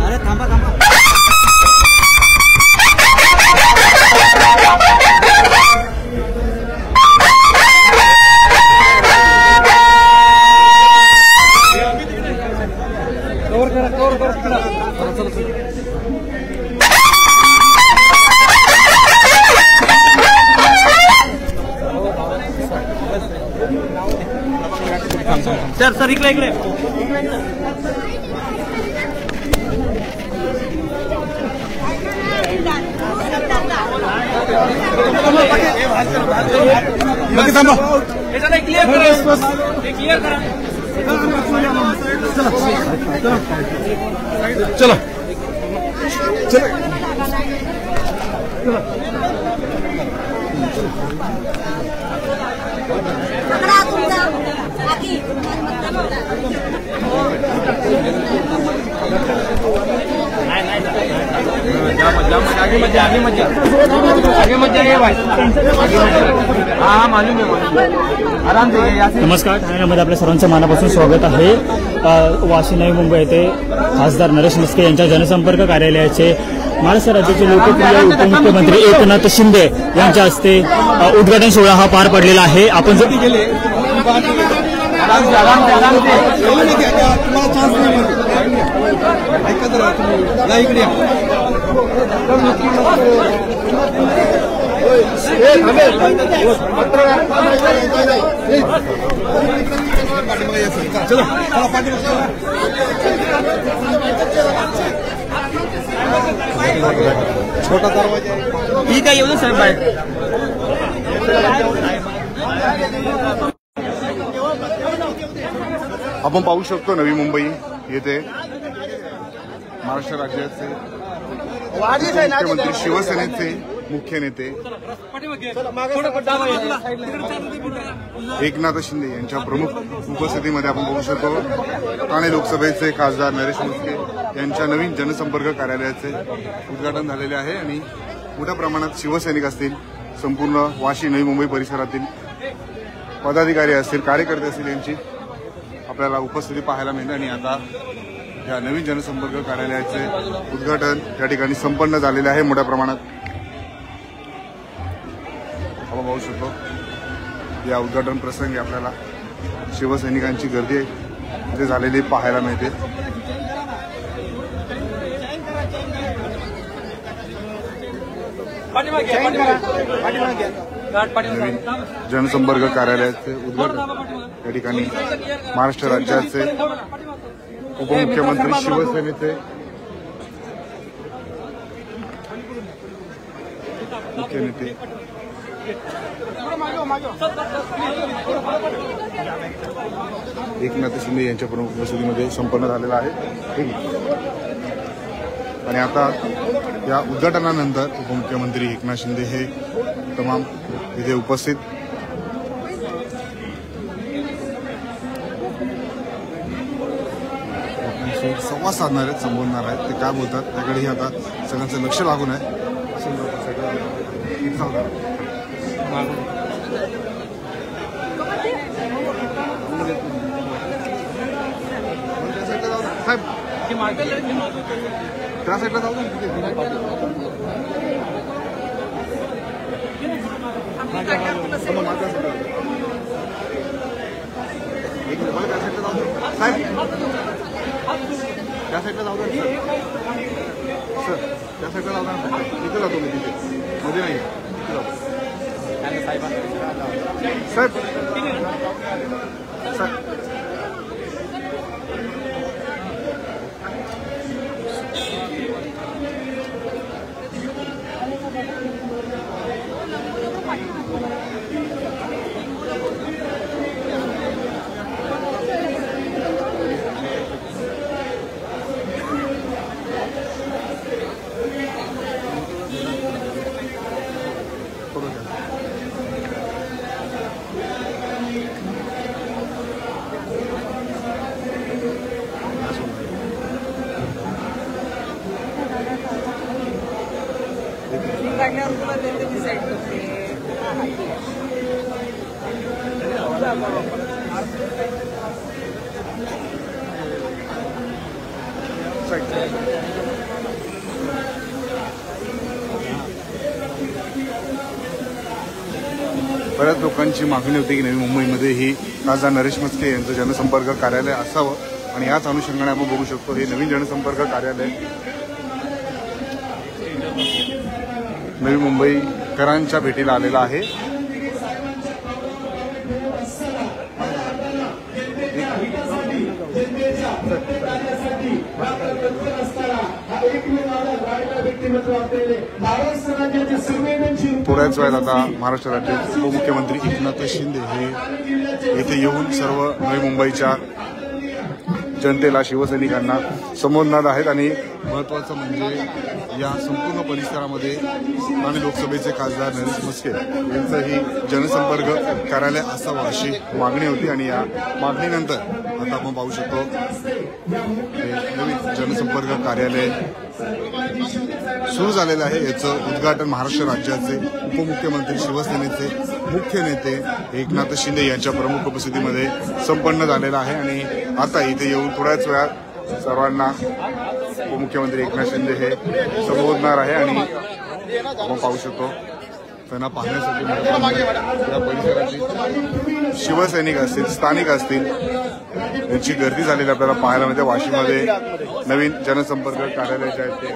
अरे थांबा थांबा. सर सर इकडे इकडे. क्लिअर करा. चला नमस्कार. ठाण्यामध्ये आपल्या सर्वांचं मनापासून स्वागत आहे. वाशी नवी मुंबई येथे खासदार नरेश म्हस्के यांच्या जनसंपर्क कार्यालयाचे महाराष्ट्र राज्याचे लोकप्रिय उपमुख्यमंत्री एकनाथ शिंदे यांच्या हस्ते उद्घाटन सोहळा हा पार पडलेला आहे. आपण जर छोटा दरवाजा ठीक आहे. येऊ साहेब बाहेर. आपण पाहू शकतो नवी मुंबई येथे महाराष्ट्र राज्याचे मुख्यमंत्री शिवसेनेचे मुख्य नेते एकनाथ शिंदे यांच्या प्रमुख उपस्थितीमध्ये आपण बघू शकतो ठाणे लोकसभेचे खासदार नरेश म्हस्के यांच्या नवीन जनसंपर्क कार्यालयाचे उद्घाटन झालेले आहे आणि मोठ्या प्रमाणात शिवसैनिक असतील, संपूर्ण वाशी नवी मुंबई परिसरातील पदाधिकारी असतील, कार्यकर्ते असतील यांची आपल्याला उपस्थिती पाहायला मिळते. आणि आता या नवीन जनसंपर्क कार्यालयाचे उद्घाटन या ठिकाणी संपन्न झालेले आहे. मोठ्या प्रमाणात आपण पाहू शकतो या उद्घाटन प्रसंगी आपल्याला शिवसैनिकांची गर्दी इथे झालेली पाहायला मिळते. नवीन जनसंपर्क कार्यालयाचे उद्घाटन या ठिकाणी महाराष्ट्र राज्याचे उपमुख्यमंत्री शिवसेनेचे मुख्य नेते एकनाथ शिंदे यांच्या प्रमुख उपस्थितीमध्ये संपन्न झालेला आहे. आणि आता या उद्घाटनानंतर उपमुख्यमंत्री एकनाथ शिंदे हे तमाम इथे उपस्थित संवाद साधणार आहेत, संबोधणार आहेत. ते काय बोलतात त्याकडेही आता सगळ्यांचं लक्ष लागून आहे. साहेब त्या साईडला जाऊ त्या साईडला जाऊ सर, त्या साईडला जाऊ ना. तिथे जातो मी, तिथे मध्ये नाही. साहेब साहेब बऱ्याच लोकांची मागणी होती की नवी मुंबईमध्ये ही खासदार नरेश म्हस्के यांचं जनसंपर्क कार्यालय असावं आणि याच अनुषंगाने आपण बघू शकतो हे नवीन जनसंपर्क कार्यालय नवी मुंबईकरांच्या भेटीला आलेलं आहे। थोड्याच वेळात आता महाराष्ट्र राज्याचे उपमुख्यमंत्री एकनाथ शिंदे हे येथे येऊन सर्व नवी मुंबईच्या जनतेला शिवसैनिकांना संबोधणार आहेत आणि महत्त्वाचं म्हणजे या संपूर्ण परिसरामध्ये ठाणे लोकसभेचे खासदार नरेश म्हस्के यांचं ही जनसंपर्क कार्यालय असावं अशी मागणी होती आणि या मागणीनंतर आता आपण पाहू शकतो हे नवीन जनसंपर्क कार्यालय सुरू झालेलं आहे। याचं उद्घाटन महाराष्ट्र राज्याचे उपमुख्यमंत्री शिवसेनेचे मुख्य नेते एकनाथ शिंदे यांच्या प्रमुख उपस्थितीमध्ये संपन्न झालेलं आहे आणि आता इथे येऊन थोड्याच वेळात सर्वांना उपमुख्यमंत्री एकनाथ शिंदे हे संबोधणार आहे आणि आपण पाहू शकतो त्यांना पाहण्यासाठी या परिसरातील शिवसैनिक असतील स्थानिक असतील यांची गर्दी झालेली आपल्याला पाहायला मिळते। वाशीमध्ये नवीन जनसंपर्क कार्यालय जे आहे ते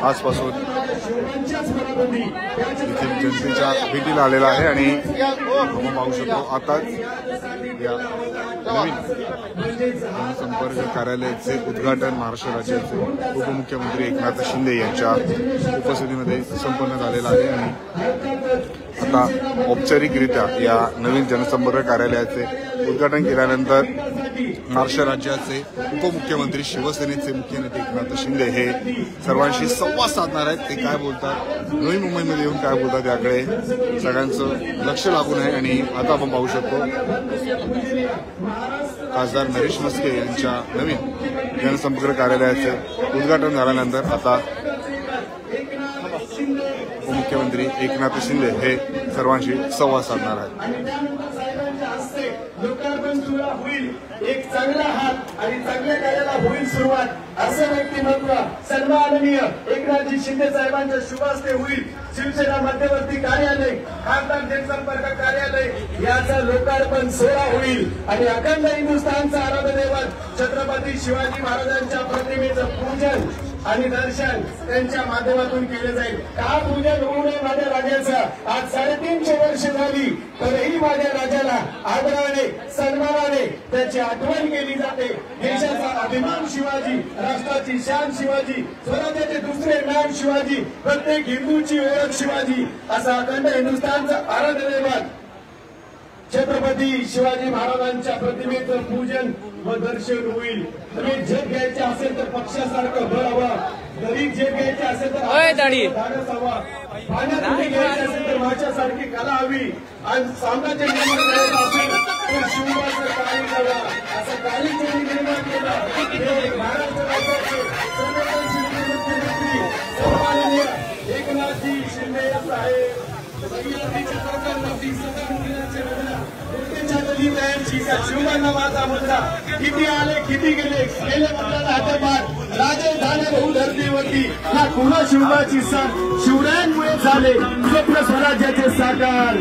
आजपासून इथे जनतेच्या भेटीला आलेला आहे आणि आपण पाहू शकतो आता या नवीन जनसंपर्क कार्यालयाचे उद्घाटन महाराष्ट्र राज्याचे उपमुख्यमंत्री एकनाथ शिंदे यांच्या उपस्थितीमध्ये संपन्न झालेलं आहे आणि आता औपचारिकरित्या या नवीन जनसंपर्क कार्यालयाचे उद्घाटन केल्यानंतर महाराष्ट्र राज्याचे उपमुख्यमंत्री शिवसेनेचे मुख्य नेते एकनाथ शिंदे हे सर्वांशी संवाद साधणार आहेत। ते काय बोलतात, नवी मुंबईमध्ये येऊन काय बोलतात याकडे सगळ्यांचं लक्ष लागून आहे आणि आता आपण पाहू शकतो खासदार नरेश म्हस्के यांच्या नवीन जनसंपर्क कार्यालयाचे उद्घाटन झाल्यानंतर आता उपमुख्यमंत्री एकनाथ शिंदे हे सर्वांशी संवाद साधणार आहेत। लोकार्पण सुरू होईल, एक चांगला हात आणि चांगल्या कार्याला होईल सुरुवात असं व्यक्तिमत्व सन्माननीय एकनाथजी शिंदे साहेबांच्या शुभ हस्ते होईल। शिवसेना मध्यवर्ती कार्यालय खासदार जनसंपर्क कार्यालय याचं लोकार्पण सोहळा होईल आणि अखंड हिंदुस्थानचा आराध्य दैवत छत्रपती शिवाजी महाराजांच्या प्रतिमेचं पूजन आणि दर्शन त्यांच्या माध्यमातून केले जाईल। का पूजन होऊ नये माझ्या राजाचं? आज 350 वर्ष झाली तरीही माझ्या राजाला आदराने सन्मानाने त्याची आठवण केली जाते। देशाचा अभिमान शिवाजी, राष्ट्राची शान शिवाजी, स्वराज्याचे दुसरे नाव शिवाजी, प्रत्येक हिंदूची ओळख शिवाजी, असा अखंड हिंदुस्थानचा आराध्य दैवत छत्रपती शिवाजी महाराजांच्या प्रतिमेचं पूजन व दर्शन होईल। तुम्ही जग घ्यायचे असेल तर पक्षासारखं बळ हवं, गरीब जग घ्यायचे असेल तर धाडस हवा, पाण्यात घ्यायचे असेल तर माझ्यासारखी कला हवी आणि साम्राज्य निर्माण करायचं असेल तर शिवबाचं कार्य करा असं कार्य निर्माण केलं। हे महाराष्ट्र राज्याचे संवेदनशील मुख्यमंत्री सन्माननीय एकनाथजी शिंदे साहेब शिवबांना माझा मुद्दा किती आले किती गेले गेले मुद्द्याला हातभार राजे झाले बहु धरतीवरती ना कुणा शिवबाची सण शिवरायांमुळे झाले स्वप्न स्वराज्याचे साकार।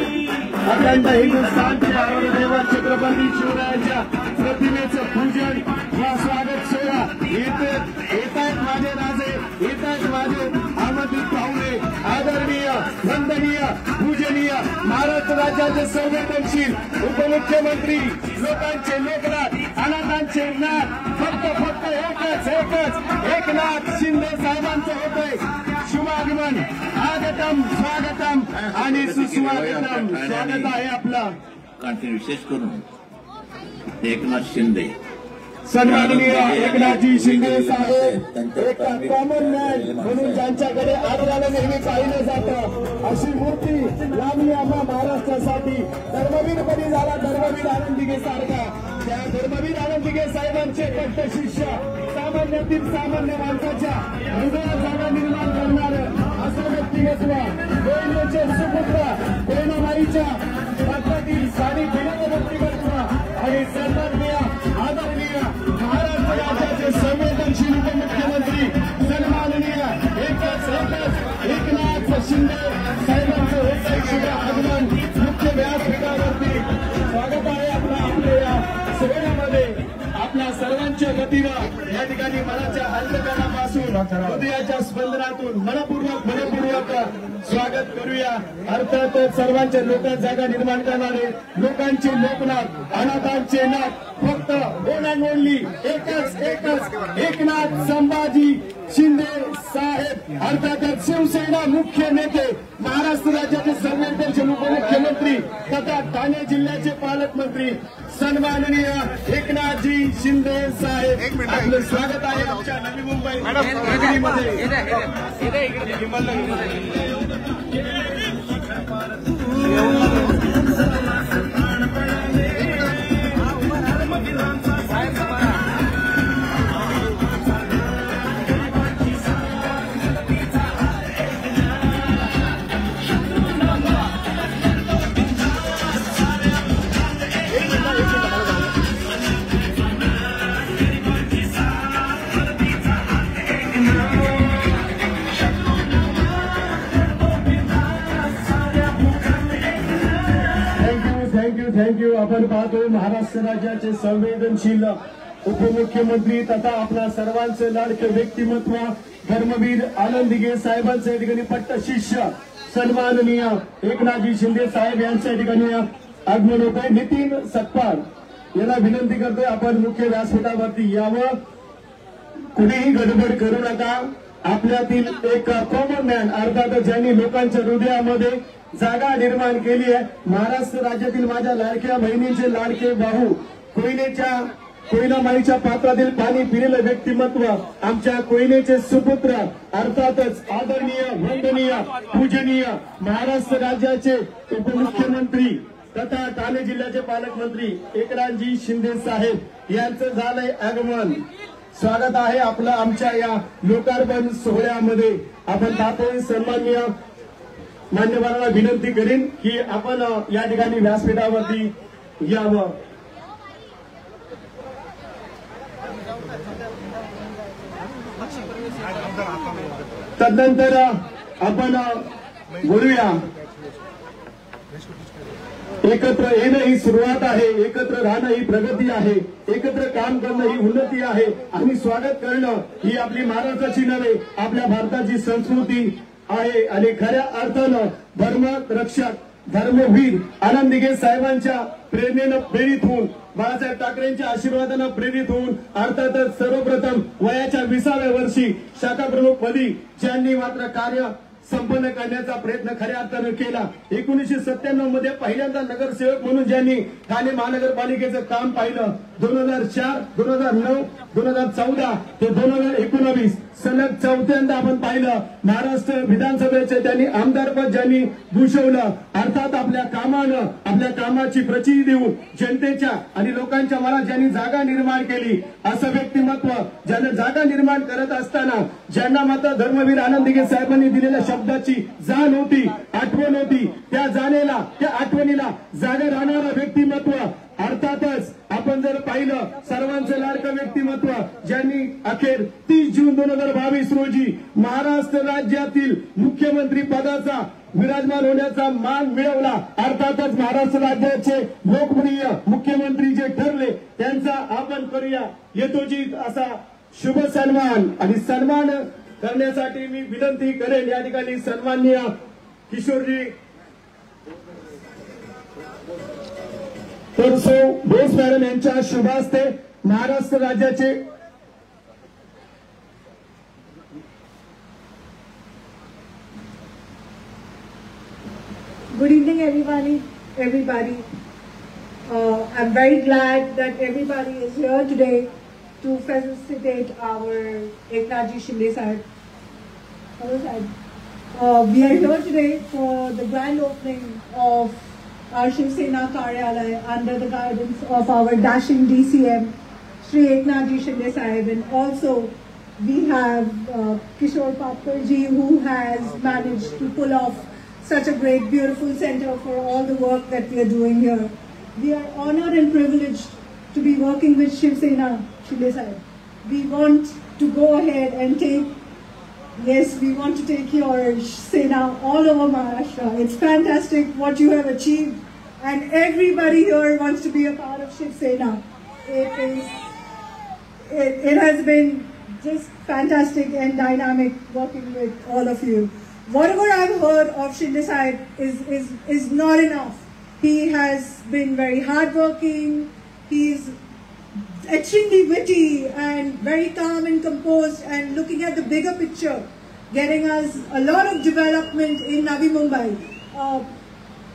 अखंड हिंदुस्थानचे आराध्य दैवत छत्रपती शिवरायांच्या प्रतिमेचं पूजन व स्वागत सोहळा येत आहेत माझे राजे, येत आहेत माझे आमंत्रित पाहुणे, आदरणीय वंदनीय पूजनीय महाराष्ट्र राज्याचे संवेदनशील उपमुख्यमंत्री, लोकांचे लोकनाथ, अनाथांचे नाथ, फक्त एकच एकनाथ शिंदे साहेबांचं होतंय शुभागमन। आगतम स्वागतम आणि सुस्वागतम। स्वागत आहे आपलं विशेष करून एकनाथ शिंदे सन्माननीय एकनाथजी शिंदे साहेब एक कॉमन मॅन म्हणून ज्यांच्याकडे आदराला नेहमी पाहिलं जातं अशी मूर्ती लाभली आम्हा महाराष्ट्रासाठी। धर्मवीरपदी झाला धर्मवीर आनंदीगे सारखा, त्या धर्मवीर आनंदीगे साहेबांचे कट्ट शिष्य, सामान्यातील सामान्य माणसाच्या हृदयात जागा निर्माण करणारं असं व्यक्तिमत्व, सुपुत्र कोरोनाबाईच्या पद्धतीत सारी दिलेलं व्यक्तिमत्व आणि सन्माननीय आदरणीय महाराष्ट्र राज्याचे संवेदनशील उपमुख्यमंत्री सन्माननीय एकनाथ शिंदे साहेबांचं होतं आगमन मुख्य व्यासपीठावरती स्वागत आहे आपल्या या सोहळ्यामध्ये आपल्या सर्वांच्या वतीनं या ठिकाणी मनाच्या अंतकरणापासून हृदयाच्या स्पंदनातून मनपूर्वक स्वागत करूया। अर्थातच सर्वांच्या लोकांत जागा निर्माण करणारे लोकांचे लोकनाथ अनाथांचे नाथ फक्त वन अँड ओनली एकच एकनाथ संभाजी शिंदे साहेब अर्थातच शिवसेना मुख्य नेते महाराष्ट्र राज्याचे संवेदनशील उपमुख्यमंत्री तथा ठाणे जिल्ह्याचे पालकमंत्री सन्माननीय एकनाथजी शिंदे साहेब आपलं स्वागत आहे आमच्या नवी मुंबई नगरीमध्ये। थँक्यू। आपण पाहतो महाराष्ट्र राज्याचे संवेदनशील उपमुख्यमंत्री तथा आपल्या सर्वांचे लाडके व्यक्तिमत्व धर्मवीर आनंद दिघे साहेबांचे या ठिकाणी पट्टशिष्य सन्माननीय एकनाथजी शिंदे साहेब यांच्या या ठिकाणी आगमन होत आहे। नितीन सत्पाल यांना विनंती करतोय आपण मुख्य व्यासपीठावरती यावं। कुणीही गडबड करू नका। आपल्यातील एक कॉमन मॅन अर्थात ज्यांनी लोकांच्या हृदयामध्ये जागा निर्माण केली आहे महाराष्ट्र राज्यातील माझ्या लाडक्या बहिणींचे लाडके भाऊ कोयना माईच्या पात्रातील पाणी पिलेलं व्यक्तिमत्व आमच्या कोयनेचे सुपुत्र अर्थातच आदरणीय वंदनीय पूजनीय महाराष्ट्र राज्याचे उपमुख्यमंत्री तथा ठाणे जिल्ह्याचे पालकमंत्री एकनाथजी शिंदे साहेब यांचं झालंय आगमन। स्वागत आहे आपलं आमच्या या लोकार्पण सोहळ्यामध्ये। आपण पाहतोय सन्माननीय मान्यवरांना विनंती करीन की आपण या ठिकाणी व्यासपीठावरती यावं। तदनंतर आपण बोलूया एकत्र येणं ही सुरुवात आहे, एकत्र राहणं ही प्रगती आहे, एकत्र काम करणं ही उन्नती आहे आणि स्वागत करणं ही आपली महाराष्ट्राची नव्हे आपल्या भारताची संस्कृती आहे। आणि खऱ्या अर्थानं धर्म रक्षक धर्मवीर आनंद दिघे साहेबांच्या प्रेरणेनं प्रेरित होऊन बाळासाहेब ठाकरेंच्या आशीर्वादानं प्रेरित होऊन अर्थातच सर्वप्रथम वयाच्या 20व्या वर्षी शाखा प्रमुख पदी ज्यांनी मात्र कार्य संपन्न करण्याचा प्रयत्न खऱ्या अर्थानं केला। 1997 मध्ये पहिल्यांदा नगरसेवक म्हणून ज्यांनी ठाणे महानगरपालिकेचं काम पाहिलं 2004, 2009, 2014 ते 2019 सलग चौथ्यांदा आपण पाहिलं महाराष्ट्र विधानसभेचे त्यांनी आमदारपद ज्यांनी भूषवलं अर्थात आपल्या कामानं आपल्या कामाची प्रचिती देऊन जनतेच्या आणि लोकांच्या मनात ज्यांनी जागा निर्माण केली असं व्यक्तिमत्व ज्यांना जागा निर्माण करत असताना ज्यांना मात्र धर्मवीर आनंद दिघे साहेबांनी दिलेल्या शब्दाची जाण होती आठवण होती त्या जाणेला त्या आठवणीला जागे राहणारं व्यक्तिमत्व अर्थातच आपण जर पाहिलं सर्वांचं लाडकं व्यक्तिमत्व ज्यांनी अखेर 30 जून 2022 रोजी महाराष्ट्र राज्यातील मुख्यमंत्री पदाचा विराजमान होण्याचा मान मिळवला अर्थातच महाराष्ट्र राज्याचे लोकप्रिय मुख्यमंत्री जे ठरले त्यांचा आपण करूया यथोचित असा शुभ सन्मान आणि सन्मान करण्यासाठी मी विनंती करेन या ठिकाणी सन्माननीय किशोरजी तरसो बोस मॅडम यांच्या शुभ हस्ते महाराष्ट्र राज्याचे Good evening, everybody. I'm very glad that everybody is here today to felicitate our Eknathji Shinde Sahib. Hello, Sahib. We are here today for the grand opening of our Shiv Sena Karyalaya under the guidance of our dashing DCM, Shri Eknathji Shinde Sahib, and also we have Kishore Paparji, who has managed to pull off such a great, beautiful center for all the work that we are doing here. We are honored and privileged to be working with Shiv Sena, Shinde Sahib. We want to go ahead and we want to take your Sena all over Maharashtra. It's fantastic what you have achieved, and everybody here wants to be a part of Shiv Sena. It has been just fantastic and dynamic working with all of you. Whatever I've heard of Shinde Sahib is not enough. He has been very hardworking. He's extremely witty and very calm and composed, and looking at the bigger picture, getting us a lot of development in Navi Mumbai.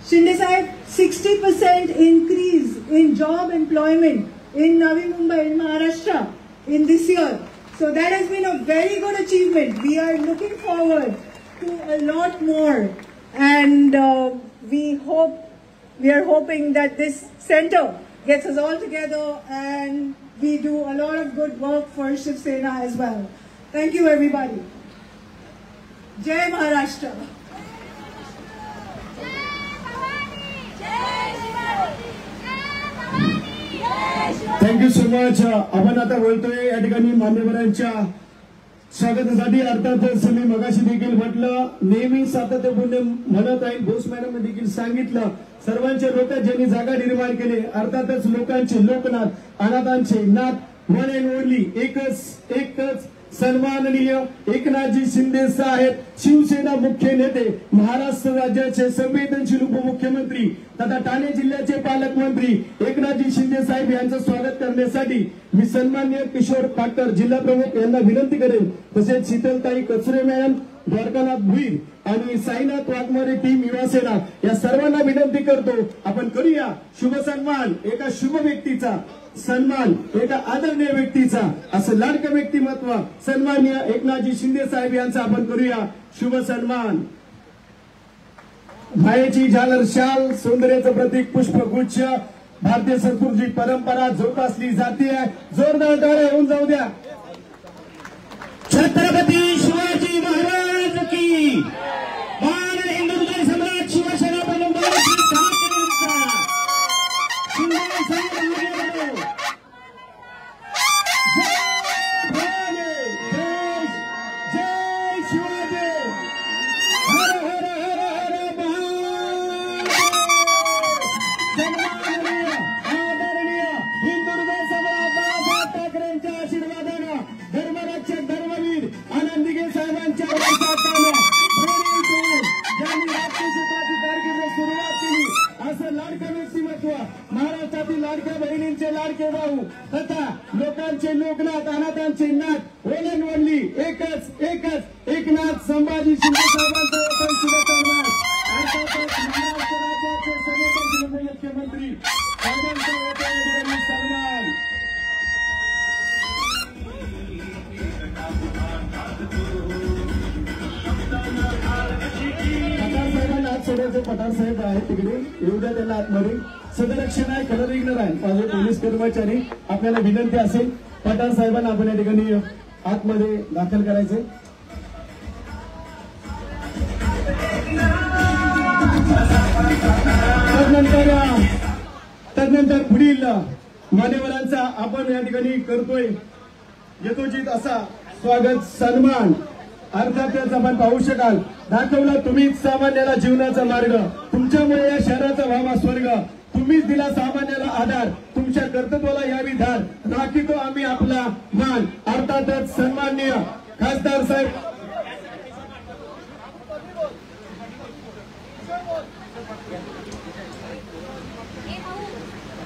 Shinde Sahib, 60% increase in job employment in Navi Mumbai, in Maharashtra, in this year. So that has been a very good achievement. We are looking forward to a lot more, and we are hoping that this center gets us all together and we do a lot of good work for Shiv Sena as well. Thank you, everybody. Jai Maharashtra. Thank you so much. आपण आता बोलतोय या ठिकाणी मान्यवरांच्या स्वागतासाठी. अर्थातच मी मगाशी देखील म्हटलं, नेहमी सातत्यपूर्ण म्हणत आहे, बोस मॅडम देखील सांगितलं, सर्वांचे लोक ज्यांनी जागा निर्माण केले, अर्थातच लोकांचे लोकनाथ, अनाथांचे नाथ, वन अँड ओनली एकच सन्माननीय एकनाथजी शिंदे साहेब, शिवसेना मुख्य नेते, महाराष्ट्र राज्याचे संवेदनशील उपमुख्यमंत्री तथा ठाणे जिल्ह्याचे पालकमंत्री एकनाथजी शिंदे साहेब यांचं स्वागत करण्यासाठी मी सन्माननीय किशोर पाटकर जिल्हा प्रमुख यांना विनंती करेन. तसेच शीतलताई कचरे मॅडम, द्वारकानाथ भुईर आणि साईनाथ वाघमारे टीम युवासेना या सर्वांना विनंती करतो, आपण करूया शुभ सन्मान, एका शुभ व्यक्तीचा सन्मान, एका आदरणीय व्यक्तीचा, असं लाडकं व्यक्तिमत्व सन्माननीय एकनाथजी शिंदे साहेब यांचा आपण करूया शुभ सन्मान. मायेची झालर शाल, सौंदर्याचं प्रतीक पुष्पगुच्छ, भारतीय संस्कृतीची परंपरा जोपासली जाते. जोरदार टाळ्या होऊन जाऊ द्या. छत्रपती शिवाजी महाराज की, महान हिंदुस्थानी सम्राट शिवसेना प्रमुख महाराष्ट्रातील लाडक्या बहिणींचे लाडके भाऊ तथा लोकांचे लोकनाथ, अनाथांचे नाथ, ओलन वडली एकच एकनाथ संभाजी शिंदे साहेबांचा आपण शुभ सन्मान. अर्थातच महाराष्ट्र राज्याचे संवेदनशील उपमुख्यमंत्री साहेबांचा होता सन्मान. पठार साहेबांना आत सोडायचे. पठार साहेब आहेत तिकडे, येऊ द्या त्यांना आतमध्ये. सदरक्षण आहे, कलरिंग आहे, माझे पोलीस कर्मचारी, आपल्याला विनंती असेल पठार साहेबांना आपण या ठिकाणी आतमध्ये दाखल करायचे. तदनंतर पुढील मान्यवरांचा आपण या ठिकाणी करतोय यथोचित असा स्वागत सन्मान. अर्थातच आपण पाहू शकाल, दाखवला तुम्हीच सामान्याला जीवनाचा मार्ग, तुमच्यामुळे या शहराचा व्हावा स्वर्ग, तुम्हीच दिला सामान्याला आधार, तुमच्या कर्तृत्वाला यावी धार, राखीतो आम्ही आपला मान. अर्थातच सन्माननीय खासदार साहेब,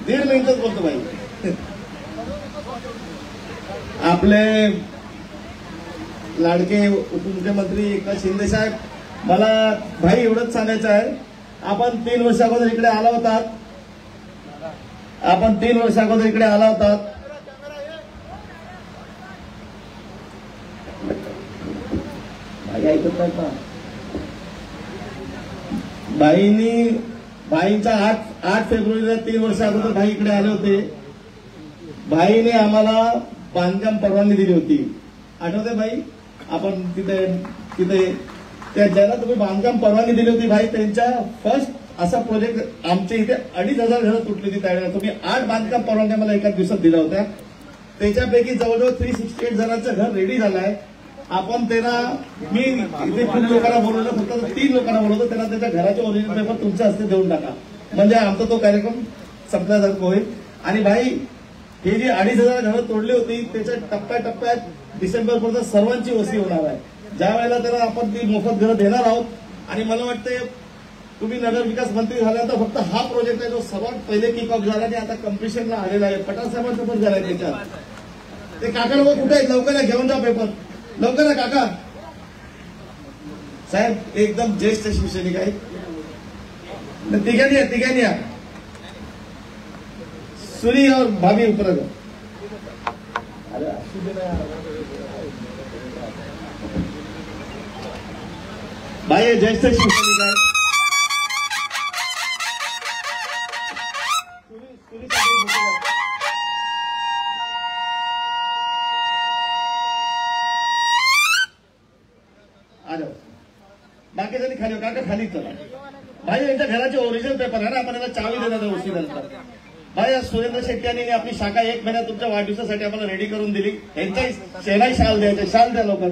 दीड मिनिटच बोलतो भाई. आपले लाडके उपमुख्यमंत्री एकनाथ शिंदे साहेब, मला भाई एवढंच सांगायचं आहे, आपण 3 वर्ष अगोदर इकडे आला होतात, भाई ऐकत नाही का? भाईंचा 8 फेब्रुवारीला 3 वर्ष अगोदर भाई इकडे आले होते. भाईने आम्हाला बांधकाम परवानगी दिली होती, आठवते भाई? आपण तिथे त्या ज्याला तुम्ही बांधकाम परवानगी दिली होती भाई, त्यांच्या फर्स्ट असा प्रोजेक्ट आमच्या इथे 2,500 घरं तुटली होती त्यावेळेला. तुम्ही 8 बांधकाम परवानग्या मला एका दिवसात दिल्या होत्या. त्याच्यापैकी जवळजवळ 368 जणांचं घर रेडी झालं आहे. आपण त्यांना, मी इथे खूप लोकांना बोलवलं, फक्त 3 लोकांना बोलवतो, त्यांना त्याच्या घराचे ओरिजिनल पेपर तुमच्या हस्ते देऊन टाका, म्हणजे आमचा तो कार्यक्रम संपल्यासारखं होईल. आणि भाई हे जी 2,500 घरं तोडली होती त्याच्या टप्प्याटप्प्यात डिसेंबरपर्यंत सर्वांची वसती होणार आहे. ज्या वेळेला त्याला आपण ती मोफत घरं देणार आहोत. आणि मला वाटतं तुम्ही नगर विकास मंत्री झाल्यानंतर फक्त हा प्रोजेक्ट आहे जो सर्वात पहिले किक ऑफ झाला आणि आता कम्प्लिशनला आलेला आहे. पठाण साहेबांचं पण झालंय त्याच्यात. ते काका लोक कुठे आहेत? लवकर घेऊन जा पेपर, लवकर आहे काका साहेब, एकदम ज्येष्ठ शिवसैनिक आहे. तिघांनी या सुनी और भाभी ऊपर आ जाओ. भाई ज्येष्ठ शिवसैनिक आहे. बाकीच्यांनी खाली काका खाली चला. भाई यांच्या घराचे ओरिजिनल पेपर आहे ना, आपण याला चावी देणार वस्ती नंतर. भाई सुरेंद्र शेट्टी यांनी आपली शाखा 1 महिन्यात तुमच्या वाढदिवसासाठी आम्हाला रेडी करून दिली. यांचाही शेणाई शाल द्यायचे, शाल द्या लवकर.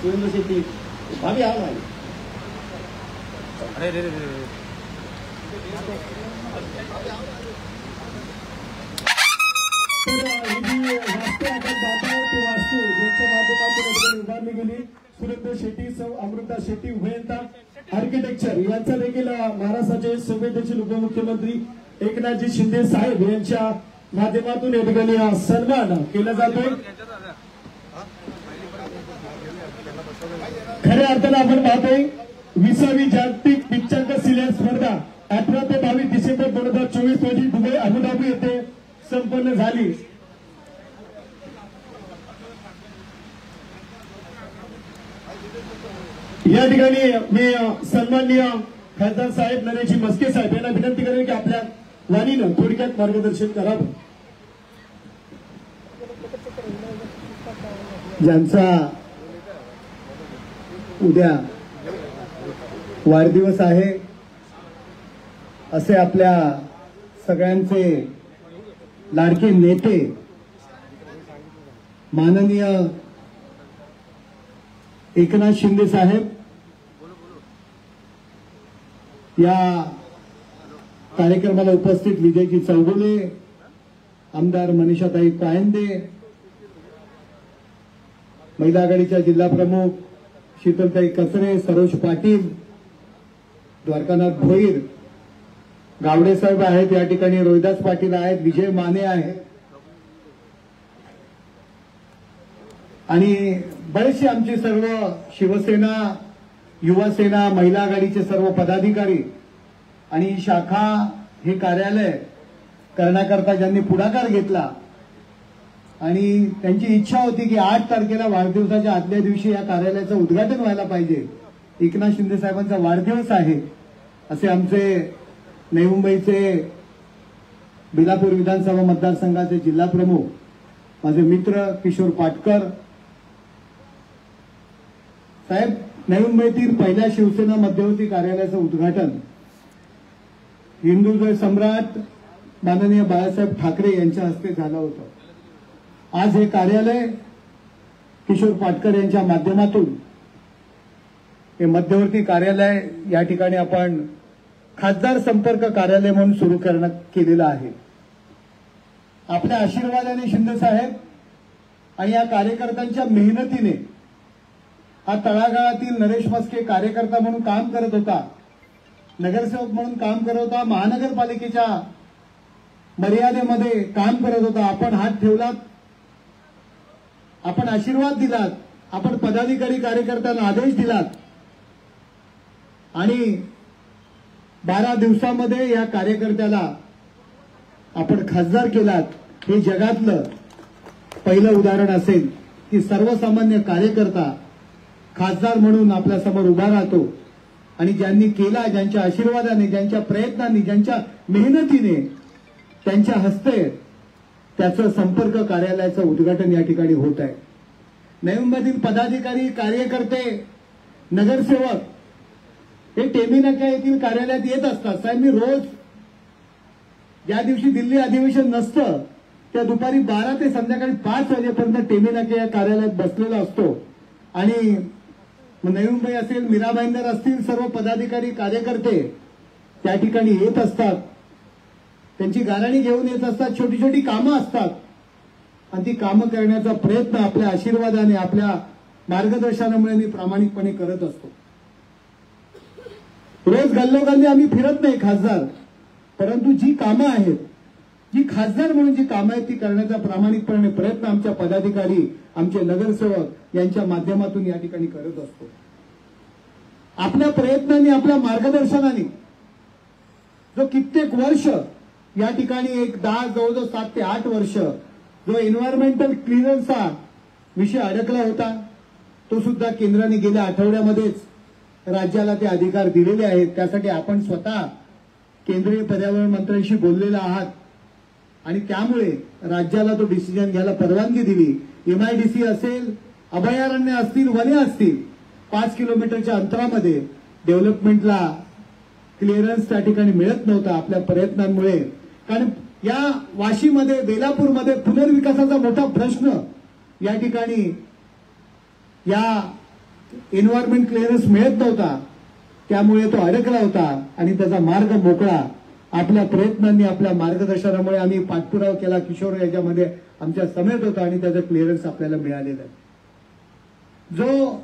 सुरेंद्र शेट्टी भाभी आओ भाई. अरे रे रे रे. वास्तू ज्यांच्या माध्यमातून उभारली गेली, सुरेंद्र शेट्टी, सौ अमृता शेट्टी उभयंता आर्किटेक्चर यांचा देखील महाराष्ट्राचे संवेदनशील उपमुख्यमंत्री एकनाथजी शिंदे साहेब यांच्या माध्यमातून या ठिकाणी सन्मान केला जातोय. खऱ्या अर्थानं आपण पाहतोय 20वी जागतिक पिच्चांक सिलेट स्पर्धा 18 ते 22 डिसेंबर 2024 रोजी दुबई अबुधाबी येथे संपन्न झाली. या ठिकाणी मी सन्माननीय खासदार साहेब नरेशजी मस्के साहेब यांना विनंती करेन की आपल्या वाणीनं थोडक्यात मार्गदर्शन करावं. ज्यांचा उद्या वाढदिवस आहे असे आपल्या सगळ्यांचे लाडके नेते माननीय एकनाथ शिंदे साहेब या कार्यक्रमाला उपस्थित विजयजी चौगुले, आमदार मनीषाताई कायंदे, महिला आघाडीच्या जिल्हा प्रमुख शीतलताई कचरे, सरोज पाटील, द्वारकानाथ भोईर, गावडे साहेब आहेत या ठिकाणी, रोहिदास पाटील आहेत, विजय माने आहेत आणि बरेचसे आमचे सर्व शिवसेना, युवासेना, महिला आघाडीचे सर्व पदाधिकारी आणि शाखा हे कार्यालय करण्याकरता ज्यांनी पुढाकार घेतला आणि त्यांची इच्छा होती की 8 तारखेला वाढदिवसाच्या आदल्या दिवशी या कार्यालयाचं उद्घाटन व्हायला पाहिजे. एकनाथ शिंदे साहेबांचा वाढदिवस आहे असे आमचे नवी मुंबईचे बेलापूर विधानसभा मतदारसंघाचे जिल्हा प्रमुख माझे मित्र किशोर पाटकर साहेब, नवी मुंबईतील पहिल्या शिवसेना मध्यवर्ती कार्यालयाचं उद्घाटन हिंदुजय सम्राट माननीय बाळासाहेब ठाकरे यांच्या हस्ते झालं होतं. आज हे कार्यालय किशोर पाटकर यांच्या माध्यमातून हे मध्यवर्ती कार्यालय या ठिकाणी आपण खासदार संपर्क कार्यालय म्हणून सुरू केलेलं आहे. आपल्या आशीर्वादाने शिंदे साहेब आणि या कार्यकर्त्यांच्या मेहनतीने हा तळागाळातील नरेश मस्के कार्यकर्ता म्हणून काम करत होता, नगरसेवक म्हणून काम करत होता, महानगरपालिकेच्या मर्यादेमध्ये काम करत होता. आपण हात ठेवलात, आपण आशीर्वाद दिलात, आपण पदाधिकारी कार्यकर्त्यांना आदेश दिलात आणि 12 दिवसामध्ये या कार्यकर्त्याला आपण खासदार केलात. हे जगातलं पहिलं उदाहरण असेल की सर्वसामान्य कार्यकर्ता खासदार म्हणून आपल्या समोर उभा राहतो आणि ज्यांनी केला, ज्यांच्या आशीर्वादाने, ज्यांच्या प्रयत्नांनी, ज्यांच्या मेहनतीने, त्यांच्या हस्ते त्याचं संपर्क कार्यालयाचं उद्घाटन या ठिकाणी होत आहे. नवी मुंबईतील पदाधिकारी, कार्यकर्ते, नगरसेवक हे टेमी नाका येथील कार्यालयात येत असतात. साहेब, मी रोज ज्या दिवशी दिल्ली अधिवेशन नसतं त्या दुपारी 12 ते संध्याकाळी 5 वाजेपर्यंत टेमी नाका या कार्यालयात बसलेला असतो आणि नवी मुंबई असेल, मीरा भाईंदर असतील, सर्व पदाधिकारी, कार्यकर्ते त्या ठिकाणी येत असतात. त्यांची गाराणी घेऊन येत असतात. छोटी छोटी कामं असतात आणि ती कामं करण्याचा प्रयत्न आपल्या आशीर्वादाने, आपल्या मार्गदर्शनामुळे मी प्रामाणिकपणे करत असतो. रोज गल्लोगल्ली आम्ही फिरत नाही खासदार, परंतु जी कामं आहेत, जी खासदार म्हणून जी कामं आहेत ती करण्याचा प्रामाणिकपणे प्रयत्न आमच्या पदाधिकारी, आमचे नगरसेवक यांच्या माध्यमातून या ठिकाणी करत असतो. आपल्या प्रयत्नांनी, आपल्या मार्गदर्शनाने जो कित्येक वर्ष या ठिकाणी एक 10 जवळजवळ 7 ते 8 वर्ष जो एन्व्हायरमेंटल क्लिअरन्सचा विषय अडकला होता, तो सुद्धा केंद्राने गेल्या आठवड्यामध्येच राज्याला ते अधिकार दिलेले आहेत. त्यासाठी आपण स्वतः केंद्रीय पर्यावरण मंत्र्यांशी बोललेला आहात आणि त्यामुळे राज्याला तो डिसिजन घ्यायला परवानगी दिली. MIDC असेल, अभयारण्य असतील, वने असतील, 5 किलोमीटरच्या अंतरामध्ये डेव्हलपमेंटला क्लिअरन्स त्या ठिकाणी मिळत नव्हता आपल्या प्रयत्नांमुळे. कारण या वाशीमध्ये, बेलापूरमध्ये पुनर्विकासाचा मोठा प्रश्न या ठिकाणी या एन्व्हायरमेंट क्लिअरन्स मिळत नव्हता, त्यामुळे तो अडकला होता आणि त्याचा मार्ग मोकळा. आपल्या प्रयत्नांनी, आपल्या मार्गदर्शनामुळे आम्ही पाठपुरावा केला. किशोर याच्यामध्ये आमच्या समेत होता आणि त्याचा क्लिअरन्स आपल्याला मिळालेला आहे. जो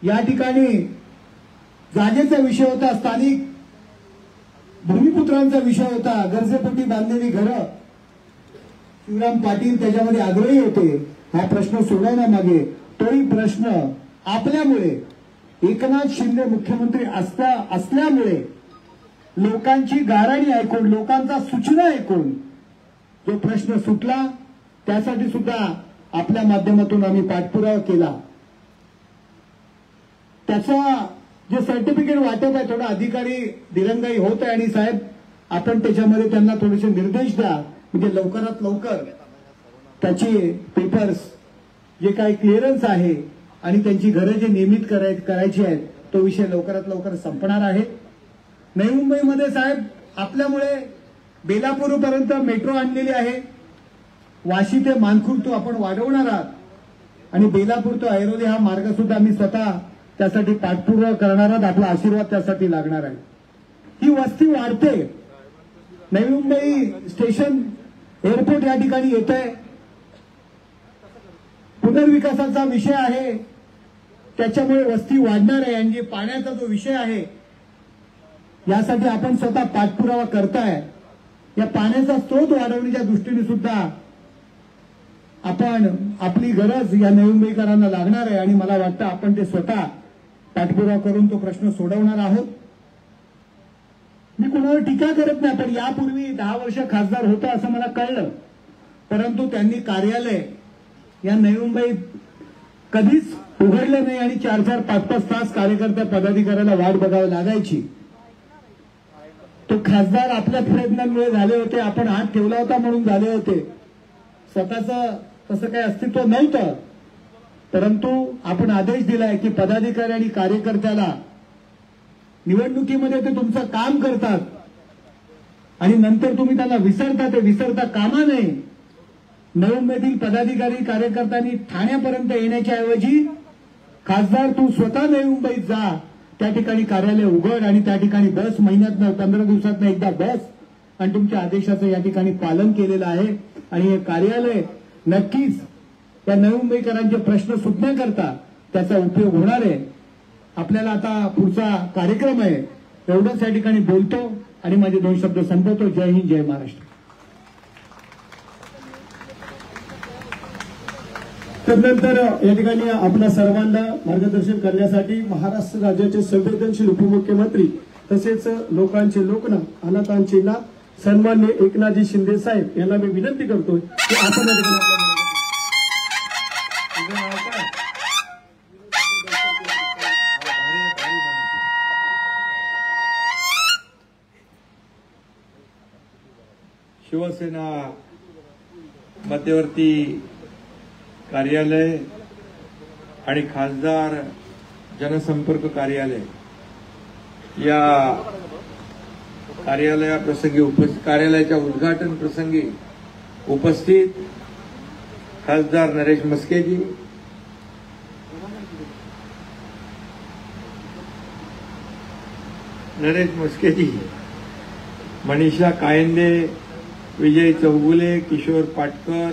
या ठिकाणी जागेचा विषय होता, स्थानिक भूमिपुत्रांचा विषय होता, गरजेपोटी बांधलेली घरं, शिवराम पाटील त्याच्यामध्ये आग्रही होते हा प्रश्न सोडवण्यामागे. तोही प्रश्न आपल्यामुळे, एकनाथ शिंदे मुख्यमंत्री असल्यामुळे, लोकांची गाराणी ऐकून, लोकांचा सूचना ऐकून जो प्रश्न सुटला, त्यासाठी सुद्धा आपल्या माध्यमातून आम्ही पाठपुरावा केला. त्याचा जे सर्टिफिकेट वाटप आहे, थोडा अधिकारी दिरंगाई होत आहे आणि साहेब आपण त्याच्यामध्ये त्यांना थोडेसे निर्देश द्या, म्हणजे लवकरात लवकर त्याचे पेपर्स, जे काही क्लिअरन्स आहे आणि त्यांची घरं जे नियमित करायची आहेत, तो विषय लवकरात लवकर संपणार आहे. नवी मुंबईमध्ये साहेब आपल्यामुळे बेलापूरपर्यंत मेट्रो आणलेली आहे. वाशी ते मानखुर्द तो आपण वाढवणार आहात आणि बेलापूर तो ऐरोली हा मार्ग सुद्धा आम्ही स्वतः त्यासाठी पाठपुरावा करणार आहात. आपला आशीर्वाद त्यासाठी लागणार आहे. ही वस्ती वाढते. नवी मुंबई स्टेशन, एअरपोर्ट या ठिकाणी येत आहे. पुनर्विकासाचा विषय आहे, त्याच्यामुळे वस्ती वाढणार आहे आणि पाण्याचा जो विषय आहे यासाठी आपण स्वतः पाठपुरावा करताय. या पाण्याचा स्रोत वाढवण्याच्या दृष्टीने सुद्धा आपण आपली गरज या नवी मुंबईकरांना लागणार आहे आणि मला वाटतं आपण ते स्वतः पाठपुरावा करून तो प्रश्न सोडवणार आहोत. मी कोणावर टीका करत नाही, पण यापूर्वी 10 वर्ष खासदार होता असं मला कळलं, परंतु त्यांनी कार्यालय या नवी मुंबईत कधीच उघडलं नाही आणि 4-4, 5-5 तास कार्यकर्त्या, पदाधिकाऱ्याला वाट बघावी लागायची. तो खासदार आपल्या प्रयत्नांमुळे झाले होते, आपण हात ठेवला होता म्हणून झाले होते. स्वतःचं तसं काही अस्तित्व नव्हतं, परंतु आपण आदेश दिलाय की पदाधिकारी आणि कार्यकर्त्याला निवडणुकीमध्ये ते तुमचं काम करतात आणि नंतर तुम्ही त्यांना विसरता, ते विसरता कामा नये. नवी मुंबईतील पदाधिकारी, कार्यकर्त्यांनी ठाण्यापर्यंत येण्याच्या ऐवजी खासदार तू स्वतः नवी मुंबईत जा, त्या ठिकाणी कार्यालय उघड आणि त्या ठिकाणी बस, महिन्यातनं 15 दिवसातनं एकदा बस आणि तुमच्या आदेशाचं या ठिकाणी पालन केलेलं आहे. आणि हे कार्यालय नक्कीच या नवी मुंबईकरांचे प्रश्न सुटण्याकरता त्याचा उपयोग होणार आहे. आपल्याला आता पुढचा कार्यक्रम आहे, एवढंच या ठिकाणी बोलतो आणि माझे 2 शब्द संपवतो. जय हिंद, जय महाराष्ट्र. तदनंतर या ठिकाणी आपल्या सर्वांना मार्गदर्शन करण्यासाठी महाराष्ट्र राज्याचे संवेदनशील उपमुख्यमंत्री तसेच लोकांचे लोकनाथ, अनाथांचे नाथ सन्माननीय एकनाथजी शिंदे साहेब यांना मी विनंती करतोय की आपण या ठिकाणी शिवसेना मध्यवर्ती कार्यालय आणि खासदार जनसंपर्क कार्यालय या कार्यालयाच्या उद्घाटन प्रसंगी उपस्थित खासदार नरेश मस्केजी, मनीषा कायंदे, विजय चौगुले, किशोर पाटकर,